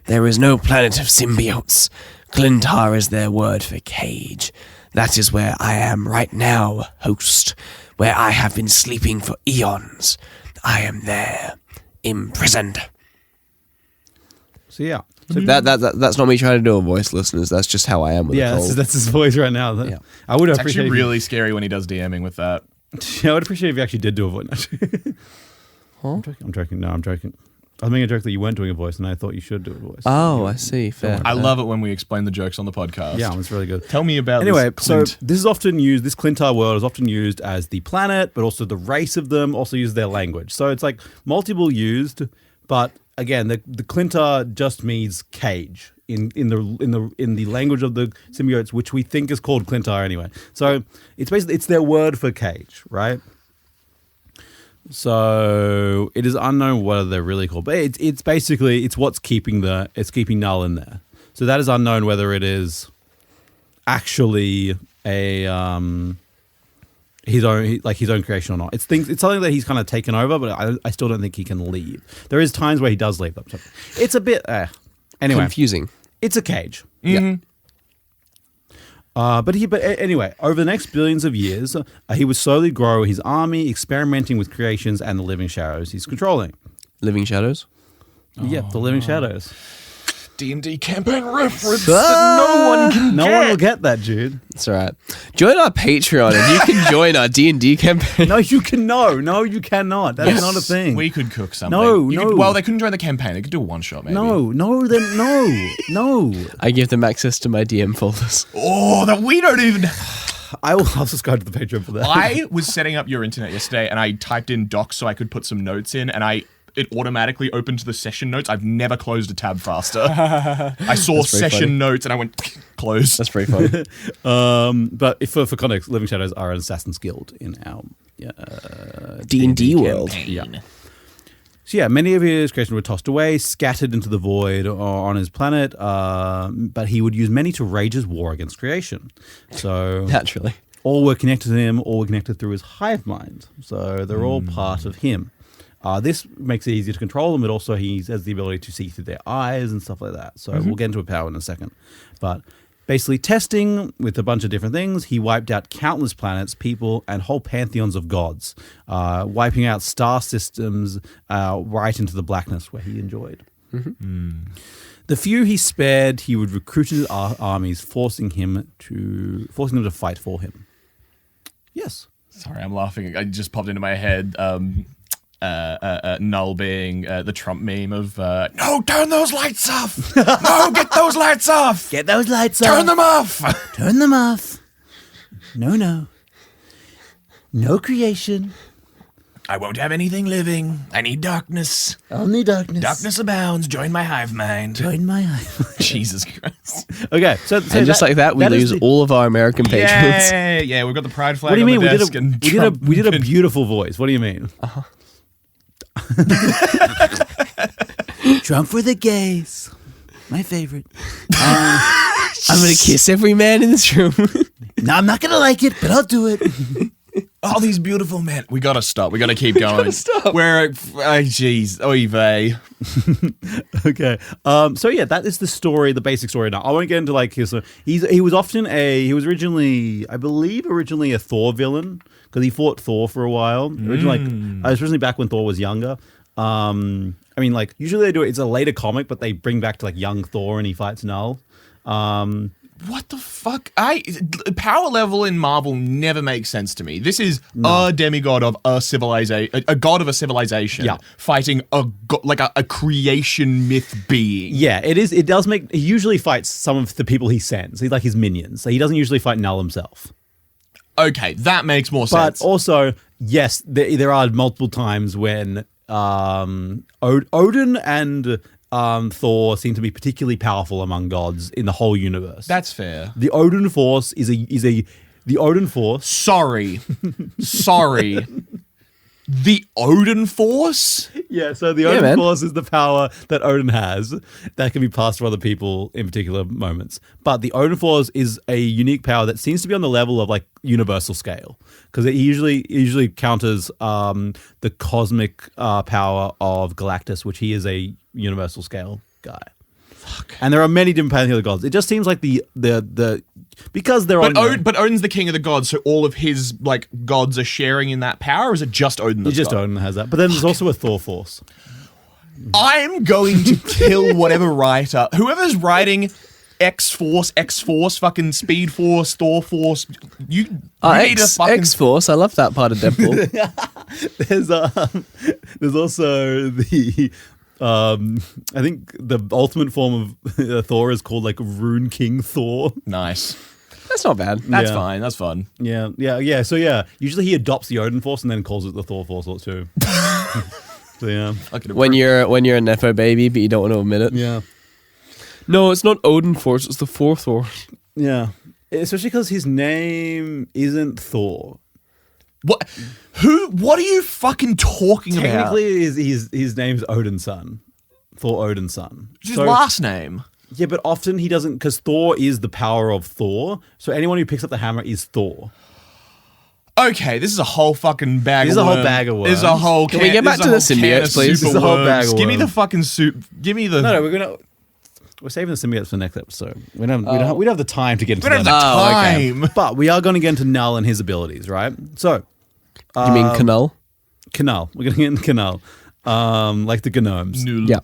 There is no planet of symbiotes. Clintar is their word for cage. That is where I am right now, host, where I have been sleeping for eons. I am there, imprisoned. So yeah. So that's not me trying to do a voice, listeners. That's just how I am with Yeah, that's his voice right now. Yeah. I would It's appreciate actually if really scary when he does DMing with that. I would appreciate if you actually did do a voice. Huh? I'm joking. No, I'm joking. I was making a joke that you weren't doing a voice, and I thought you should do a voice. Oh, I see. Fair. I love it when we explain the jokes on the podcast. Yeah, it's really good. Tell me about Anyway, this so Clint. this is often used, this Clintar world is often used as the planet, but also the race of them, also use their language. So it's like multiple used, but again, the Clintar just means cage in the language of the symbiotes, which we think is called Clintar anyway. So it's basically, it's their word for cage, right? So it is unknown what they're really called, but it's basically it's what's keeping Knull in there. So that is unknown whether it is actually a his own creation or not. It's something that he's kind of taken over, but I still don't think he can leave. There is times where he does leave them. So it's a bit anyway Confusing. It's a cage. Mm-hmm. Anyway, over the next billions of years, he would slowly grow his army, experimenting with creations and the living shadows he's controlling. Living shadows? Yep, the living shadows. D&D campaign reference that no one can No get. one will get that, dude. It's all right. Join our Patreon and you can join our D&D campaign. No, you can no, you cannot. That's not a thing. We could cook something. No. Well, they couldn't join the campaign. They could do a one-shot, maybe. No. I give them access to my DM folders. Oh, that we don't even... I'll subscribe to the Patreon for that. I was setting up your internet yesterday, and I typed in docs so I could put some notes in, and it automatically opened to the session notes. I've never closed a tab faster. I saw session funny. notes, and I went, close. That's very funny. But if for context, Living Shadows are an assassin's guild in our D&D world. Yeah. So yeah, many of his creations were tossed away, scattered into the void on his planet, but he would use many to wage his war against creation. So Naturally. all were connected to him, all were connected through his hive mind. So they're all part of him. This makes it easier to control them, but also he has the ability to see through their eyes and stuff like that. So we'll get into a power in a second. But basically testing with a bunch of different things, he wiped out countless planets, people, and whole pantheons of gods, wiping out star systems right into the blackness where he enjoyed. The few he spared, he would recruit into armies, forcing them to fight for him. Yes. Sorry, I'm laughing. It just popped into my head. Knull being the Trump meme of no, turn those lights off. No, get those lights off. Get those lights off. Turn them off. Turn them off. No. No creation. I won't have anything living. I need darkness. Only darkness. Darkness abounds. Join my hive mind. Join my eye. Jesus Christ. Okay, so And just like that, we lose all of our American patrons. Yeah, we've got the pride flag What do you on mean? the desk. We did a beautiful voice. What do you mean? Trump for the gays. My favorite. I'm going to kiss every man in this room. No, I'm not gonna like it, but I'll do it. All these beautiful men. We gotta stop. We gotta keep going. stop. We're, jeez, oy vey. Okay. So yeah, that is the story, the basic story. Now I won't get into like his. He was originally, I believe, a Thor villain because he fought Thor for a while. Originally back when Thor was younger. I mean, like usually they do it. It's a later comic, but they bring back to like young Thor and he fights Knull. What the fuck? Power level in Marvel never makes sense to me. This is a demigod of a civilization, a god of a civilization, fighting a creation myth being. Yeah, it is. It does make. He usually fights some of the people he sends. He's like his minions. So he doesn't usually fight Knull himself. Okay, that makes more sense. But also, yes, there are multiple times when Odin and Thor seem to be particularly powerful among gods in the whole universe. That's fair. The Odin Force is the Odin Force. Sorry. The Odin Force? Yeah, so the Odin Force is the power that Odin has that can be passed to other people in particular moments. But the Odin Force is a unique power that seems to be on the level of like universal scale because it usually counters the cosmic power of Galactus, which he is a universal scale guy. Fuck. And there are many different pantheon of gods. It just seems like the because they're but Odin's the king of the gods, so all of his like gods are sharing in that power, or is it just Odin that's just got it? Odin has that. But then there's also a Thor Force. I'm going to kill whatever writer, whoever's writing X-Force, fucking Speed Force, Thor Force. You need a fucking X-Force. I love that part of Deadpool. There's also the I think the ultimate form of Thor is called like Rune King Thor. Nice. That's not bad. That's fine. That's fun. Yeah. So yeah, usually he adopts the Odin Force and then calls it the Thor Force too. So yeah. When you're a Nepo baby, but you don't want to admit it. Yeah. No, it's not Odin Force. It's the fourth Thor. Yeah. Especially because his name isn't Thor. What? What are you fucking talking about? Technically, his name's Odin's son. Thor Odin's son. His last name. Yeah, but often he doesn't, because Thor is the power of Thor. So anyone who picks up the hammer is Thor. Okay, this is a whole fucking bag of worms. This is a whole bag of worms. This is a whole Can we get back to the symbiotes, please? This is a whole bag of worms. Give me the fucking soup. Give me the... No, we're going to... We're saving the symbiotes for the next episode. We don't have the time to get into We don't that. have the time. But we are going to get into Knull and his abilities, right? So, You mean Knull? Knull. We're going to get into Knull. Like the gnomes. Yeah.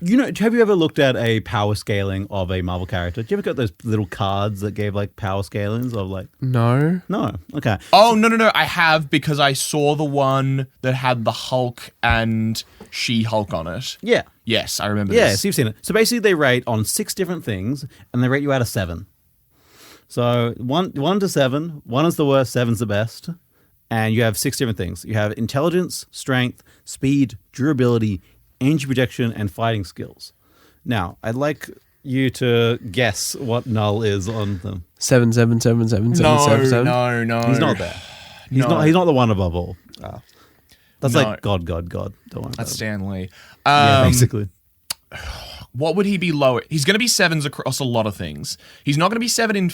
Have you ever looked at a power scaling of a Marvel character? Do you ever got those little cards that gave like power scalings of like? No. No. Okay. Oh, no. I have, because I saw the one that had the Hulk and She-Hulk on it. Yeah. Yes, I remember Yeah, this. so you've seen it. So basically they rate on 6 different things and they rate you out of 7. So 1 to 7, 1 is the worst, 7's the best. And you have 6 different things. You have intelligence, strength, speed, durability, energy projection, and fighting skills. Now, I'd like you to guess what Knull is on them. 7, 7, 7, 7, 7, 7, 7. No. He's not there. He's not the one above all. That's No. like God. Don't worry about That's it. Stan Lee. Yeah, basically. What would he be lower? He's going to be 7s across a lot of things. He's not going to be 7 in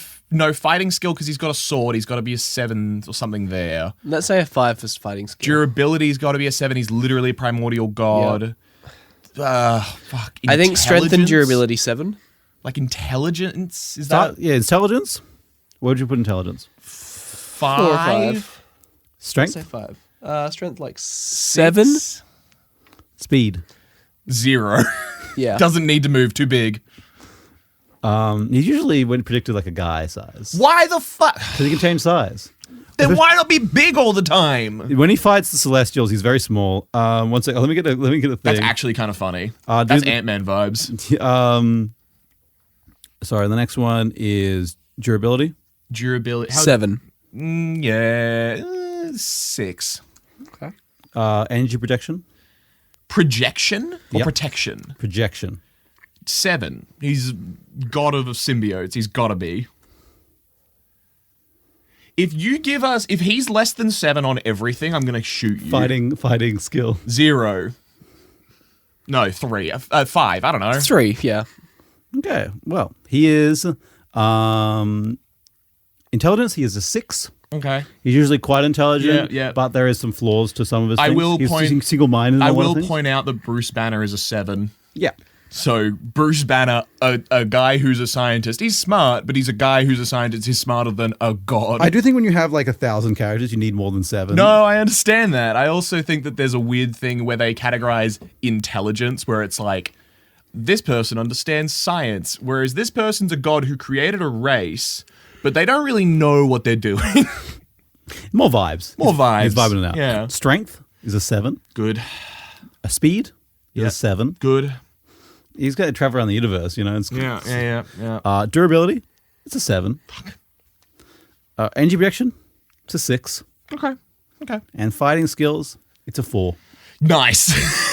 fighting skill because he's got a sword. He's got to be a 7 or something there. Let's say a 5 for fighting skill. Durability's got to be a 7. He's literally a primordial god. Fuck. I think strength and Intelligence? durability 7. Like intelligence? Is that Intelligence. What would you put intelligence? 5? 4 or 5. Strength. Let's say 5. Strength like 7. 6? Speed. 0. Yeah. Doesn't need to move. Too big. He's usually predicted like a guy size. Why the fuck? Because he can change size. Then why not be big all the time? When he fights the Celestials, he's very small. One second. Let me get a thing. That's actually kind of funny. Dude, That's Ant-Man vibes. Sorry, the next one is durability. Durability. 7. Yeah. 6. Okay. Energy projection. Projection or Yep. protection? Projection. 7. He's god of symbiotes. He's got to be. If he's less than 7 on everything, I'm going to shoot you. Fighting skill. 0. No, 3. 5. I don't know. 3, yeah. Okay. Well, he is intelligence. He is a 6. Okay. He's usually quite intelligent. Yeah. But there is some flaws to some of his I things. will He's point- single-minded. I will point out that Bruce Banner is a 7. Yeah. So Bruce Banner, a guy who's a scientist, he's smart, but he's a guy who's a scientist. He's smarter than a god. I do think when you have like 1,000 characters, you need more than 7. No, I understand that. I also think that there's a weird thing where they categorize intelligence, where it's like, this person understands science, whereas this person's a god who created a race, but they don't really know what they're doing. More vibes. More vibes. He's vibing it out. Yeah. Strength is a 7. Good. A speed is Yeah. a 7. Good. He's got to travel around the universe, you know. Yeah. Durability, it's a 7. Energy projection, it's a 6. Okay. And fighting skills, it's a 4. Nice.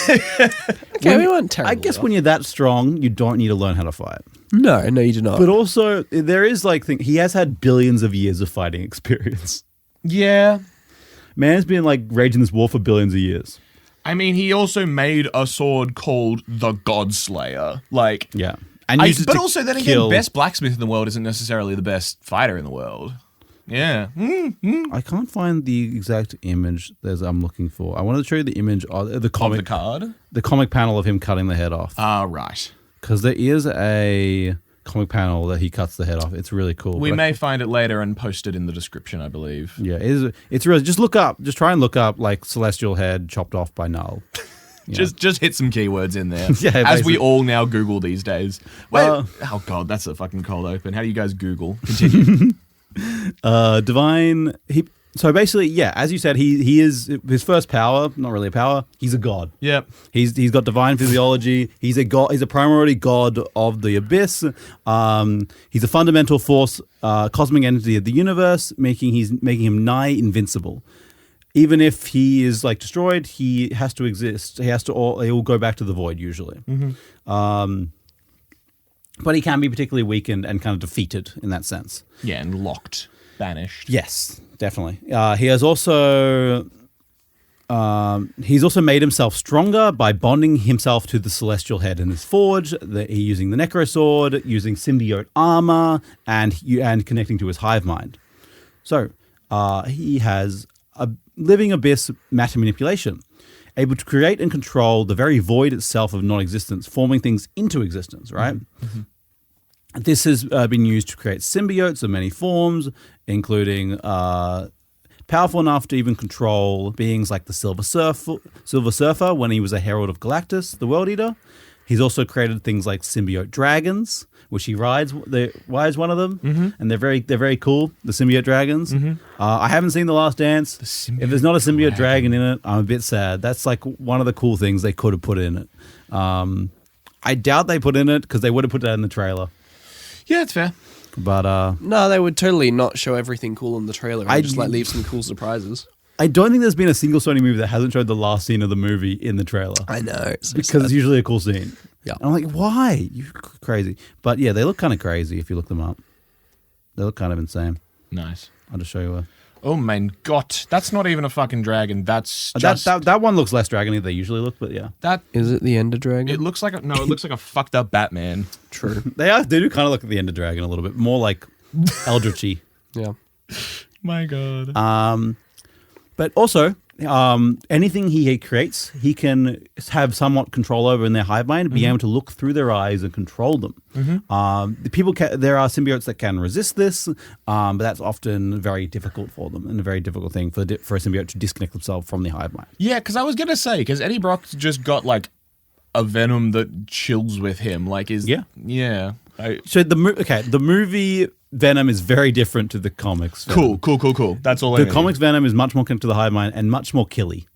Okay, we weren't terrible. I guess when you're that strong, you don't need to learn how to fight. No, you do not. But also, there is like, he has had billions of years of fighting experience. Yeah. Man's been like raging this war for billions of years. I mean, he also made a sword called the Godslayer. Like, Yeah. And but also, then again, best blacksmith in the world isn't necessarily the best fighter in the world. Yeah. I can't find the exact image that I'm looking for. I wanted to show you the image of the Of comic, the card. the comic panel of him cutting the head off. Right. Because there is a comic panel that he cuts the head off. It's really cool. We But may find it later and post it in the description, I believe. yeah, it's really, just try and look up like celestial head chopped off by Knull. Just hit some keywords in there. Yeah, as we basically. all now Google these days. Wait, oh god, that's a fucking cold open. How do you guys Google? Continue. Divine. So basically, yeah, as you said, he is his first power. Not really a power. He's a god. Yep. He's got divine physiology. He's a god. He's a primary god of the abyss. He's a fundamental force, cosmic entity of the universe, making him nigh invincible. Even if he is like destroyed, he has to exist. He will go back to the void usually. Mm-hmm. But he can be particularly weakened and kind of defeated in that sense. Yeah, and locked, banished. Yes, definitely. He has also he's also made himself stronger by bonding himself to the celestial head in his forge. Using the Necro Sword, using symbiote armor, and connecting to his hive mind. So he has a living abyss matter manipulation. able to create and control the very void itself of non-existence, forming things into existence, right? This has been used to create symbiotes of many forms, including powerful enough to even control beings like the Silver Surfer when he was a herald of Galactus, the World Eater. He's also created things like symbiote dragons, which he rides one of them, and they're very cool. The symbiote dragons. I haven't seen The Last Dance. If there's not a symbiote dragon in it, I'm a bit sad. That's like one of the cool things they could have put in it. I doubt they put in it because they would have put that in the trailer. Yeah, it's fair. But No, they would totally not show everything cool in the trailer and just like leave some cool surprises. I don't think there's been a single Sony movie that hasn't showed the last scene of the movie in the trailer. I know. Because it's usually a cool scene. Yeah. And I'm like, why? You're crazy. But yeah, they look kind of crazy if you look them up. They look kind of insane. Nice. I'll just show you a... Oh mein Gott. That's not even a fucking dragon. That's just... That one looks less dragony than they usually look, but yeah. That... Is it the Ender Dragon? It looks like a... No, it looks like a fucked up Batman. True. They do kind of look at the Ender Dragon a little bit. More like Eldritchy. Yeah. My God. But also, anything he creates, he can have somewhat control over in their hive mind, be able to look through their eyes and control them. There are symbiotes that can resist this, but that's often very difficult for them and a very difficult thing for a symbiote to disconnect themselves from the hive mind. Yeah, because I was going to say, because Eddie Brock just got like a venom that chills with him. Like, Yeah. Yeah. So the movie Venom is very different to the comics Venom. Cool. That's all I need. The comics Venom is much more connected to the hive mind and much more killy.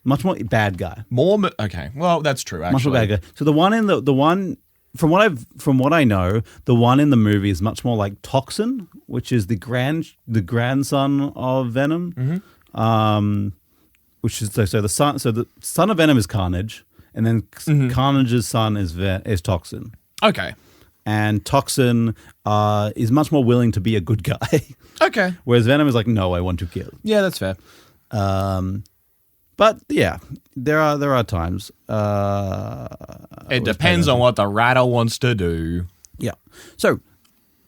Much more bad guy. Okay. Well, that's true, actually. Much more bad guy. So the one from what I know, the one in the movie is much more like Toxin, which is the grandson of Venom. Which is so the son of Venom is Carnage, and then Carnage's son is Toxin. Okay. And Toxin is much more willing to be a good guy. Okay. Whereas Venom is like, no, I want to kill. Yeah, that's fair. But yeah, there are times. It depends on what the writer wants to do. Yeah. So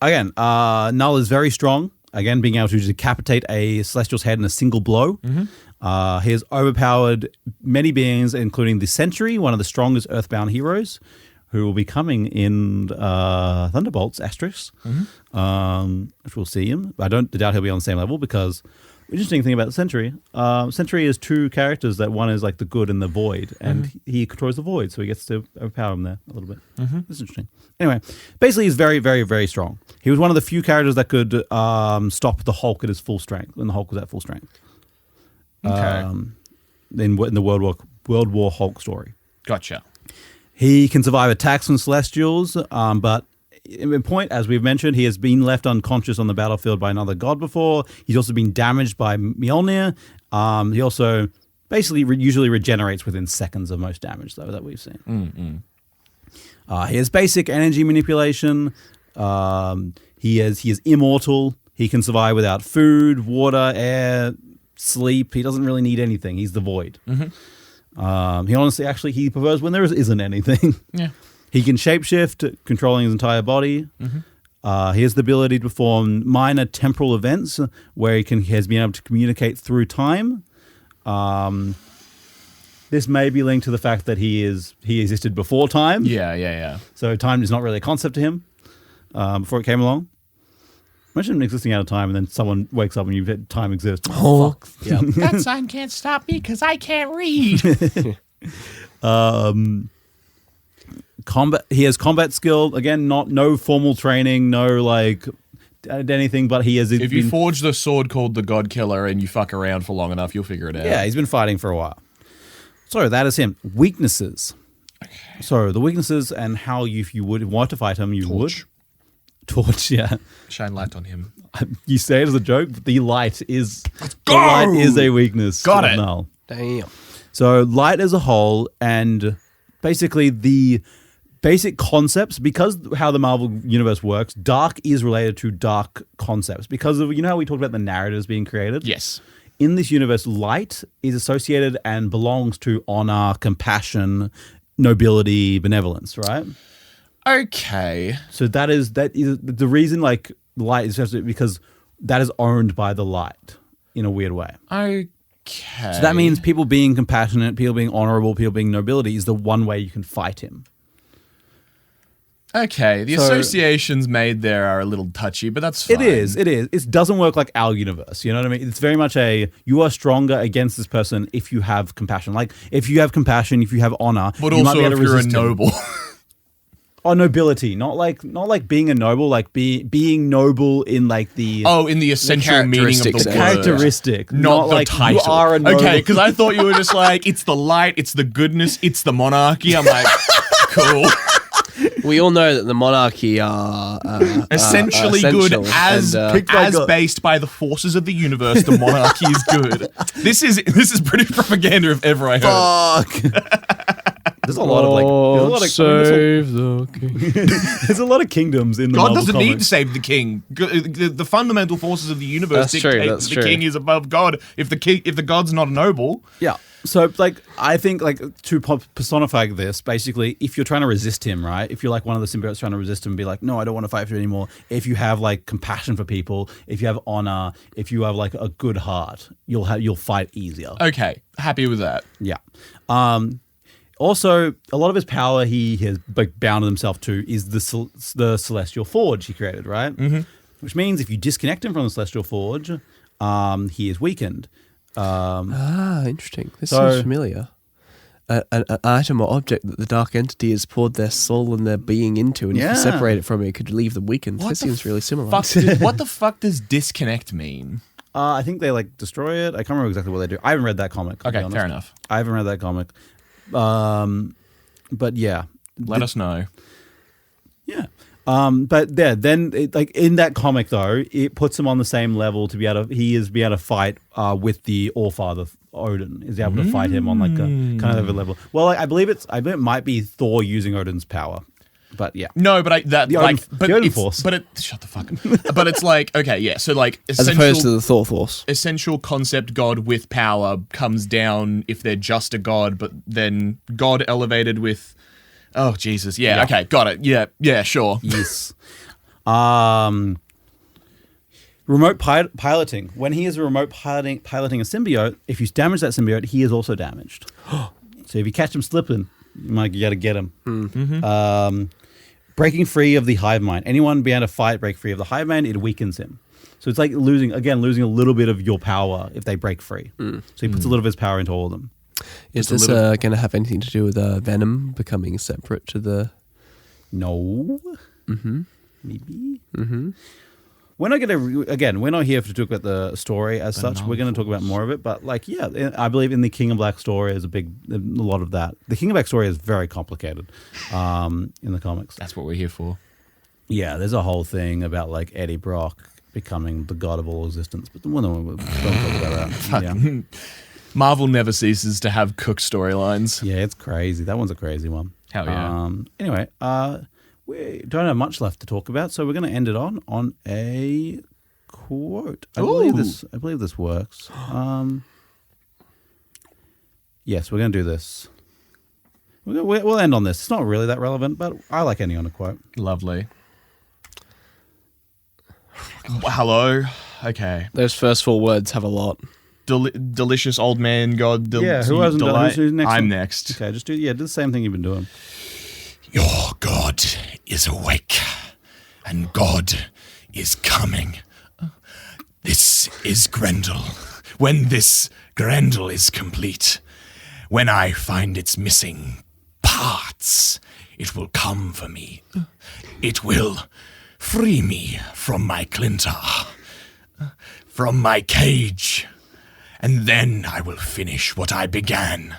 again, Knull is very strong. Again, being able to decapitate a Celestial's head in a single blow. He has overpowered many beings, including the Sentry, one of the strongest Earthbound heroes, who will be coming in Thunderbolts, Asterix, which we'll see him. I don't doubt he'll be on the same level because the interesting thing about the Sentry, Sentry is two characters that one is like the good and the void, and he controls the void, so he gets to overpower him there a little bit. That's interesting. Anyway, basically he's very, very, very strong. He was one of the few characters that could stop the Hulk at his full strength, when the Hulk was at full strength. Okay. In the World War Hulk story. Gotcha. He can survive attacks from Celestials, but in point, as we've mentioned, he has been left unconscious on the battlefield by another god before. He's also been damaged by Mjolnir. He also basically usually regenerates within seconds of most damage, though, that we've seen. He has basic energy manipulation. He is immortal. He can survive without food, water, air, sleep. He doesn't really need anything. He's the void. He prefers when there isn't anything. Yeah. He can shapeshift, controlling his entire body. He has the ability to perform minor temporal events where he has been able to communicate through time. This may be linked to the fact that he existed before time. Yeah. So time is not really a concept to him before it came along. Imagine existing out of time and then someone wakes up and you've had time exist. Oh, yeah. That sign can't stop me because I can't read. Combat. He has combat skill. Again, no formal training, no like anything, but he has. If you forge the sword called the God Killer and you fuck around for long enough, you'll figure it out. Yeah, he's been fighting for a while. So that is him. Weaknesses. Okay. So the weaknesses and how if you would want to fight him, you would. Torch, yeah. Shine light on him. You say it as a joke, but the light is a weakness. Got it. Knull. damn. So light as a whole, and basically the basic concepts, because how the Marvel universe works, dark is related to dark concepts. Because of, how we talked about the narratives being created? Yes. In this universe, light is associated and belongs to honor, compassion, nobility, benevolence, right? Okay. So that is the reason, like, light is just because that is owned by the light in a weird way. Okay. So that means people being compassionate, people being honorable, people being nobility is the one way you can fight him. Okay, the So- associations made there are a little touchy, but that's fine. It is. It doesn't work like our universe. You know what I mean? It's very much you are stronger against this person if you have compassion. Like, if you have compassion, if you have honor, But you might also be able if to you're a resist him. noble. Oh, nobility. Not like being a noble, like being noble in like the In the essential meaning of the characteristics, word. characteristic. Not the like title. you are a noble. Okay, because I thought you were just like, it's the light, it's the goodness, it's the monarchy. I'm like, cool. We all know that the monarchy are Essentially essential good as and, as based by the forces of the universe. The monarchy is good. This is British propaganda if ever I heard. Fuck. There's a lot of there's a lot of kingdoms in the God Marvel doesn't need to comics. save the king. The fundamental forces of the universe That's true, dictate that's that the true. king is above God. If the god's not noble, Yeah. So, like, I think, like, to personify this, basically, if you're trying to resist him, right? If you're like one of the symbiotes trying to resist him and be like, no, I don't want to fight for you anymore. If you have like compassion for people, if you have honor, if you have like a good heart, you'll fight easier. okay, happy with that. Yeah. Also, a lot of his power he has like bounded himself to is the Celestial Forge he created, right? Mm-hmm. Which means if you disconnect him from the Celestial Forge, he is weakened. interesting. This seems familiar. An item or object that the dark entity has poured their soul and their being into, and if you separate it from it, it could leave them weakened. This seems really similar. What the fuck does disconnect mean? I think they like destroy it. I can't remember exactly what they do. I haven't read that comic. To be Okay, honest. fair enough. I haven't read that comic. But yeah. Let us know. Yeah. But yeah, then like in that comic though, it puts him on the same level to be able to fight with the Allfather Odin. Is able to fight him on like a kind of a level. Well, like, I believe it might be Thor using Odin's power. But yeah. No, but the Odin Force. But shut the fuck up. But it's like, okay, yeah. So like as opposed to the Thor Force. Essential concept god with power comes down if they're just a god, but then god elevated with, oh Jesus, yeah. Okay, got it. Yeah, sure. Yes. Remote piloting. When he is remote piloting a symbiote, if you damage that symbiote, he is also damaged. So if you catch him slipping, you got to get him. Mm-hmm. Breaking free of the hive mind. Anyone being able to fight, break free of the hive mind, it weakens him. So it's like losing a little bit of your power if they break free. So he puts a little of his power into all of them. Is this going to have anything to do with Venom becoming separate to the... No. Mm-hmm. Maybe. Mm-hmm. We're not going to, we're not here to talk about the story as such. We're going to talk about more of it. But like, yeah, I believe in the King of Black story is a lot of that. The King of Black story is very complicated in the comics. That's what we're here for. Yeah, there's a whole thing about like Eddie Brock becoming the god of all existence. But we'll don't talk about that. Yeah. Marvel never ceases to have cooked storylines. Yeah, it's crazy. That one's a crazy one. Hell yeah. Anyway, we don't have much left to talk about, so we're going to end it on a quote. I believe this works. Yes, we're going to do this. We'll end on this. It's not really that relevant, but I like ending on a quote. Lovely. Hello. Okay. Those first 4 words have a lot. Delicious old man god. Who hasn't done who's next? I'm one? next. Okay, just do the same thing you've been doing. Your God is awake, and God is coming. This is Grendel. When this Grendel is complete, when I find its missing parts, it will come for me. It will free me from my clintar, from my cage, and then I will finish what I began.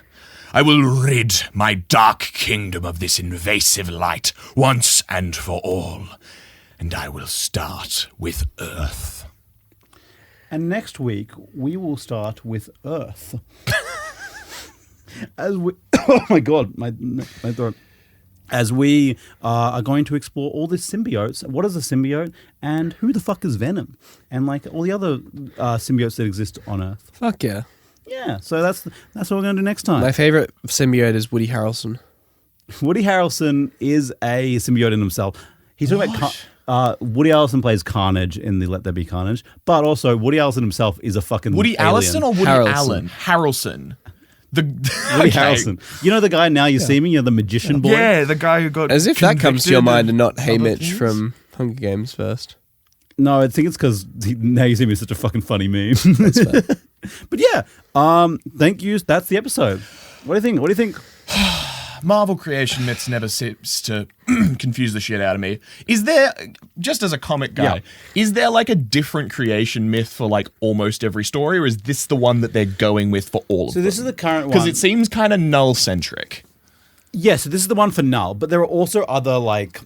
I will rid my dark kingdom of this invasive light once and for all, and I will start with Earth. And next week, we will start with Earth. Oh my God, my throat. As we are going to explore all the symbiotes. What is a symbiote? And who the fuck is Venom? And like all the other symbiotes that exist on Earth. Fuck yeah. Yeah, so that's what we're going to do next time. My favorite symbiote is Woody Harrelson. Woody Harrelson is a symbiote in himself. He's talking about Woody Harrelson plays Carnage in the Let There Be Carnage, but also Woody Harrelson himself is a fucking Woody alien. Allison or Woody Harrelson. Allen? Harrelson. Woody Harrelson. You know the guy Now You See Me? You're the magician boy? Yeah, the guy who got As if that comes to your mind and not Hey Haymitch from Hunger Games first. No, I think it's because Now You See Me is such a fucking funny meme. That's fair. But yeah, thank you. That's the episode. What do you think? Marvel creation myths never cease to confuse the shit out of me. Is there, just as a comic guy, is there like a different creation myth for like almost every story, or is this the one that they're going with for all of them? So this is the current one. Because it seems kind of Knull-centric. Yeah, so this is the one for Knull, but there are also other like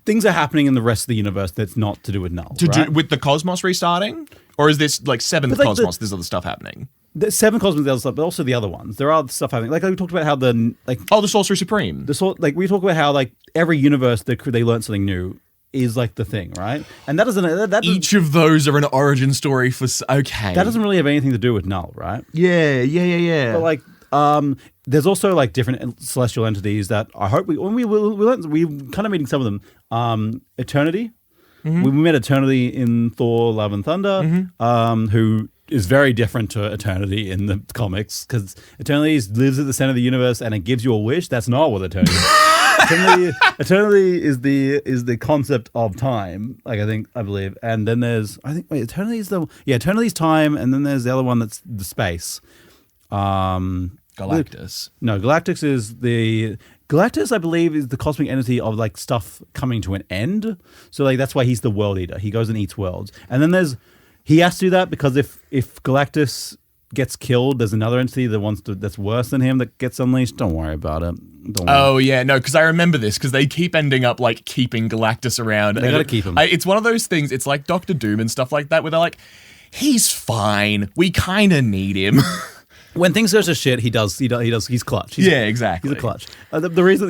things are happening in the rest of the universe that's not to do with Knull. To right? do with the cosmos restarting? Or is this like seventh But, like, cosmos, there's other stuff happening? The Seven Cosmos, the other stuff, but also the other ones. There are other stuff happening. Like we talked about how the Sorcerer Supreme. we talk about how like every universe they learn something new is like the thing, right? And that doesn't Each of those are an origin story for... Okay. that doesn't really have anything to do with Knull, right? Yeah. But like there's also like different celestial entities that I hope we're kind of meeting some of them. Eternity. Mm-hmm. We met Eternity in Thor: Love and Thunder, who is very different to Eternity in the comics, because Eternity lives at the center of the universe and it gives you a wish. That's not what Eternity is. Eternity is the concept of time, like I believe. And then there's Eternity's time, and then there's the other one that's the space. Galactus. No, Galactus, I believe, is the cosmic entity of like stuff coming to an end. So like that's why he's the world eater. He goes and eats worlds. And then he has to do that because if Galactus gets killed, there's another entity that's worse than him that gets unleashed. Don't worry about it. Oh yeah, no, because I remember this because they keep ending up like keeping Galactus around. They gotta keep him. It's one of those things. It's like Doctor Doom and stuff like that, where they're like, he's fine. We kind of need him. When things go to shit, he's clutch. Exactly. He's a clutch. The reason,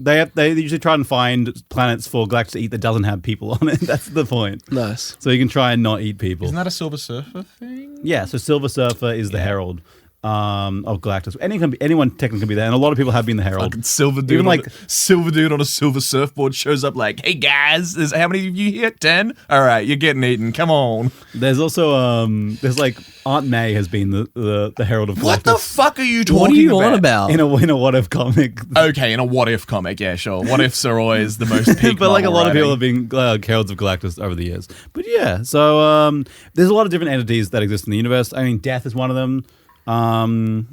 they usually try and find planets for Galactus to eat that doesn't have people on it. That's the point. Nice. So you can try and not eat people. Isn't that a Silver Surfer thing? Yeah, so Silver Surfer is the herald of Galactus. Anyone technically can be there, and a lot of people have been the herald. Fucking silver dude, silver dude on a silver surfboard shows up like, "Hey guys, how many of you here? 10? All right, you're getting eaten. Come on." There's also there's like Aunt May has been the herald of Galactus. What the fuck are you talking What are you on about? In a what if comic? Okay, in a what if comic, yeah, sure. What ifs are always the most peak. But like a lot of people writing. have been heralds of Galactus over the years. But yeah, so there's a lot of different entities that exist in the universe. I mean, death is one of them. And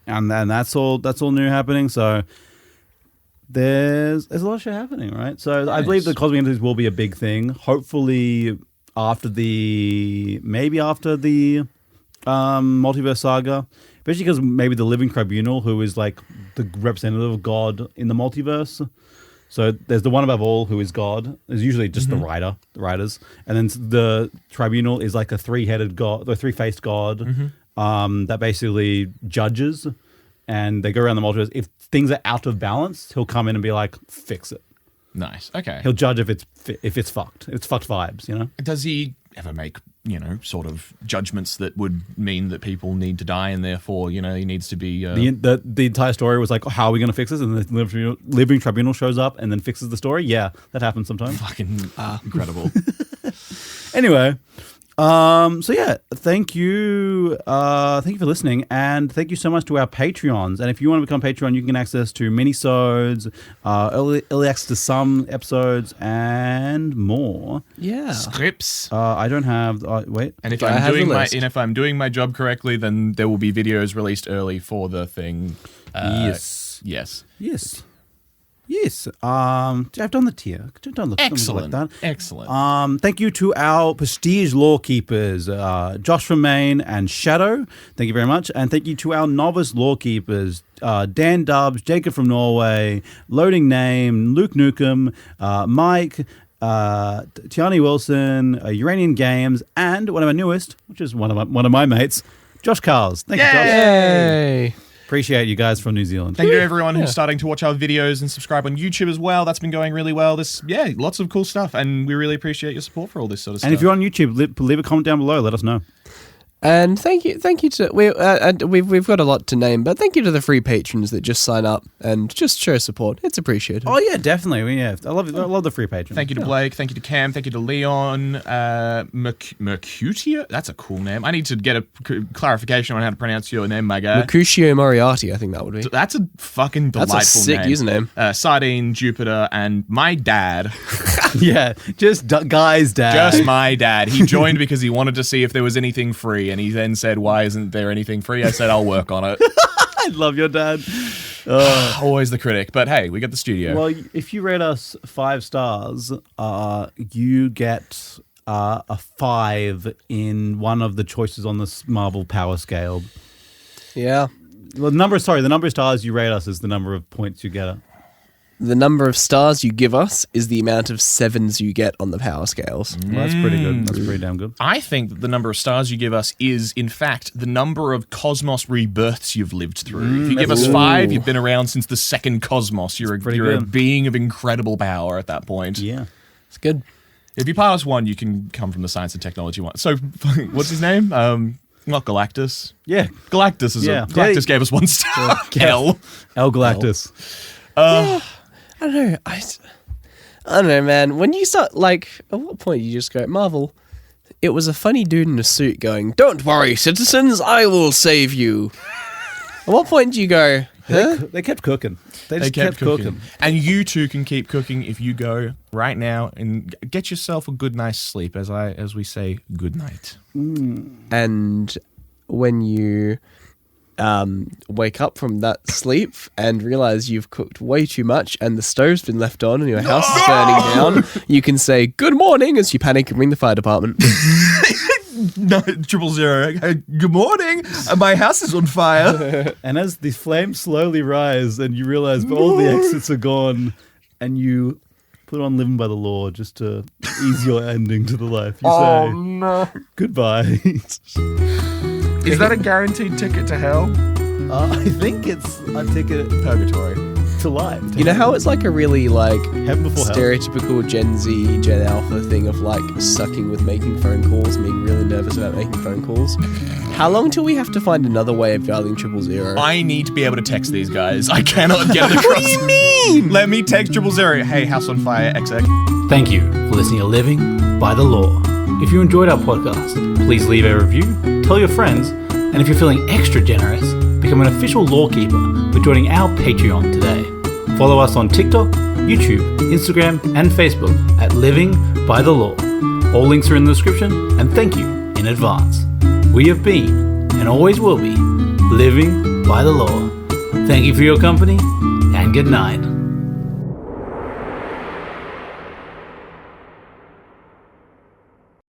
that's all new happening. So there's a lot of shit happening, right? So nice. I believe the cosmic entities will be a big thing. Hopefully after the multiverse saga, especially because maybe the Living Tribunal, who is like the representative of God in the multiverse. So there's the one above all who is God. There's usually just the writers, and then the tribunal is like a three-headed god, the three-faced god. That basically judges, and they go around the multiverse. If things are out of balance, he'll come in and be like, "Fix it." Nice. Okay. He'll judge if it's fucked. It's fucked vibes, you know. Does he ever make sort of judgments that would mean that people need to die, and therefore he needs to be the entire story was like, how are we going to fix this? And the Living Tribunal shows up and then fixes the story. Yeah, that happens sometimes. Fucking incredible. Anyway. So yeah, thank you for listening, and thank you so much to our Patreons. And if you want to become Patreon, you can get access to minisodes, early access to some episodes, and more. Yeah, Scripts. I don't have. Wait, and if I'm doing my job correctly, then there will be videos released early for the thing. Yes. I've done the tier. I've done the excellent. Like that. Excellent. Thank you to our prestige law keepers, Josh from Maine and Shadow. Thank you very much. And thank you to our novice law keepers, Dan Dubs, Jacob from Norway, Loading Name, Luke Newcomb, Mike, Tiani Wilson, Uranian Games, and one of our newest, which is one of my mates, Josh Carls. Thank you, Josh. Yay! Appreciate you guys from New Zealand. Thank you to everyone who's starting to watch our videos and subscribe on YouTube as well. That's been going really well. Lots of cool stuff, and we really appreciate your support for all this sort of stuff. And if you're on YouTube, leave a comment down below. Let us know. And thank you to we've got a lot to name, but thank you to the free patrons that just sign up and just show support. It's appreciated. Oh yeah, definitely. Yeah, I love the free patrons. Thank you to Blake. Thank you to Cam. Thank you to Leon. Mercutio? That's a cool name. I need to get a clarification on how to pronounce your name, my guy. Mercutio Moriarty, I think that would be. That's a fucking delightful name. That's a sick username. Sardine, Jupiter, and my dad. Yeah, just guy's dad. Just my dad. He joined because he wanted to see if there was anything free, and he then said, "Why isn't there anything free?" I said, "I'll work on it." I love your dad. Always the critic, but hey, we got the studio. Well, if you rate us 5 stars, you get a 5 in one of the choices on this Marvel Power Scale. Yeah. Well, the number of stars you rate us is the number of points you get. The number of stars you give us is the amount of 7s you get on the power scales. Well, that's pretty good. That's pretty damn good. I think that the number of stars you give us is, in fact, the number of cosmos rebirths you've lived through. If you give us 5, you've been around since the second cosmos. You're a being of incredible power at that point. Yeah. It's good. If you pass 1, you can come from the science and technology one. So, what's his name? Not Galactus. Yeah. Galactus is Galactus gave us 1 star. L Galactus. I don't know. I don't know, man. When you start, like, at what point you just go, Marvel, it was a funny dude in a suit going, "Don't worry, citizens, I will save you." At what point do you go, huh? They kept cooking. They just kept cooking. And you too can keep cooking if you go right now and get yourself a good night's sleep, as we say, good night. And when you wake up from that sleep and realize you've cooked way too much and the stove's been left on and your house is burning down, you can say good morning as you panic and ring the fire department. No, 000. Good morning. My house is on fire. And as the flames slowly rise and you realize all the exits are gone and you put on Living by the Law just to ease your ending to the life, you say, no. Goodbye. Is that a guaranteed ticket to hell? I think it's a ticket Purgatory. to life. You know how it's like a really, like, Heaven before hell. stereotypical Gen Z, Gen Alpha thing of, like, sucking with making phone calls and being really nervous about making phone calls? How long till we have to find another way of dialing 000? I need to be able to text these guys. I cannot get it across. What do you mean? Let me text 000. Hey, house on fire, XX. Thank you for listening to Living by the Law. If you enjoyed our podcast, please leave a review, tell your friends, and if you're feeling extra generous, become an official lawkeeper by joining our Patreon today. Follow us on TikTok, YouTube, Instagram, and Facebook at Living by the Law. All links are in the description, and thank you in advance. We have been, and always will be, Living by the Law. Thank you for your company, and good night.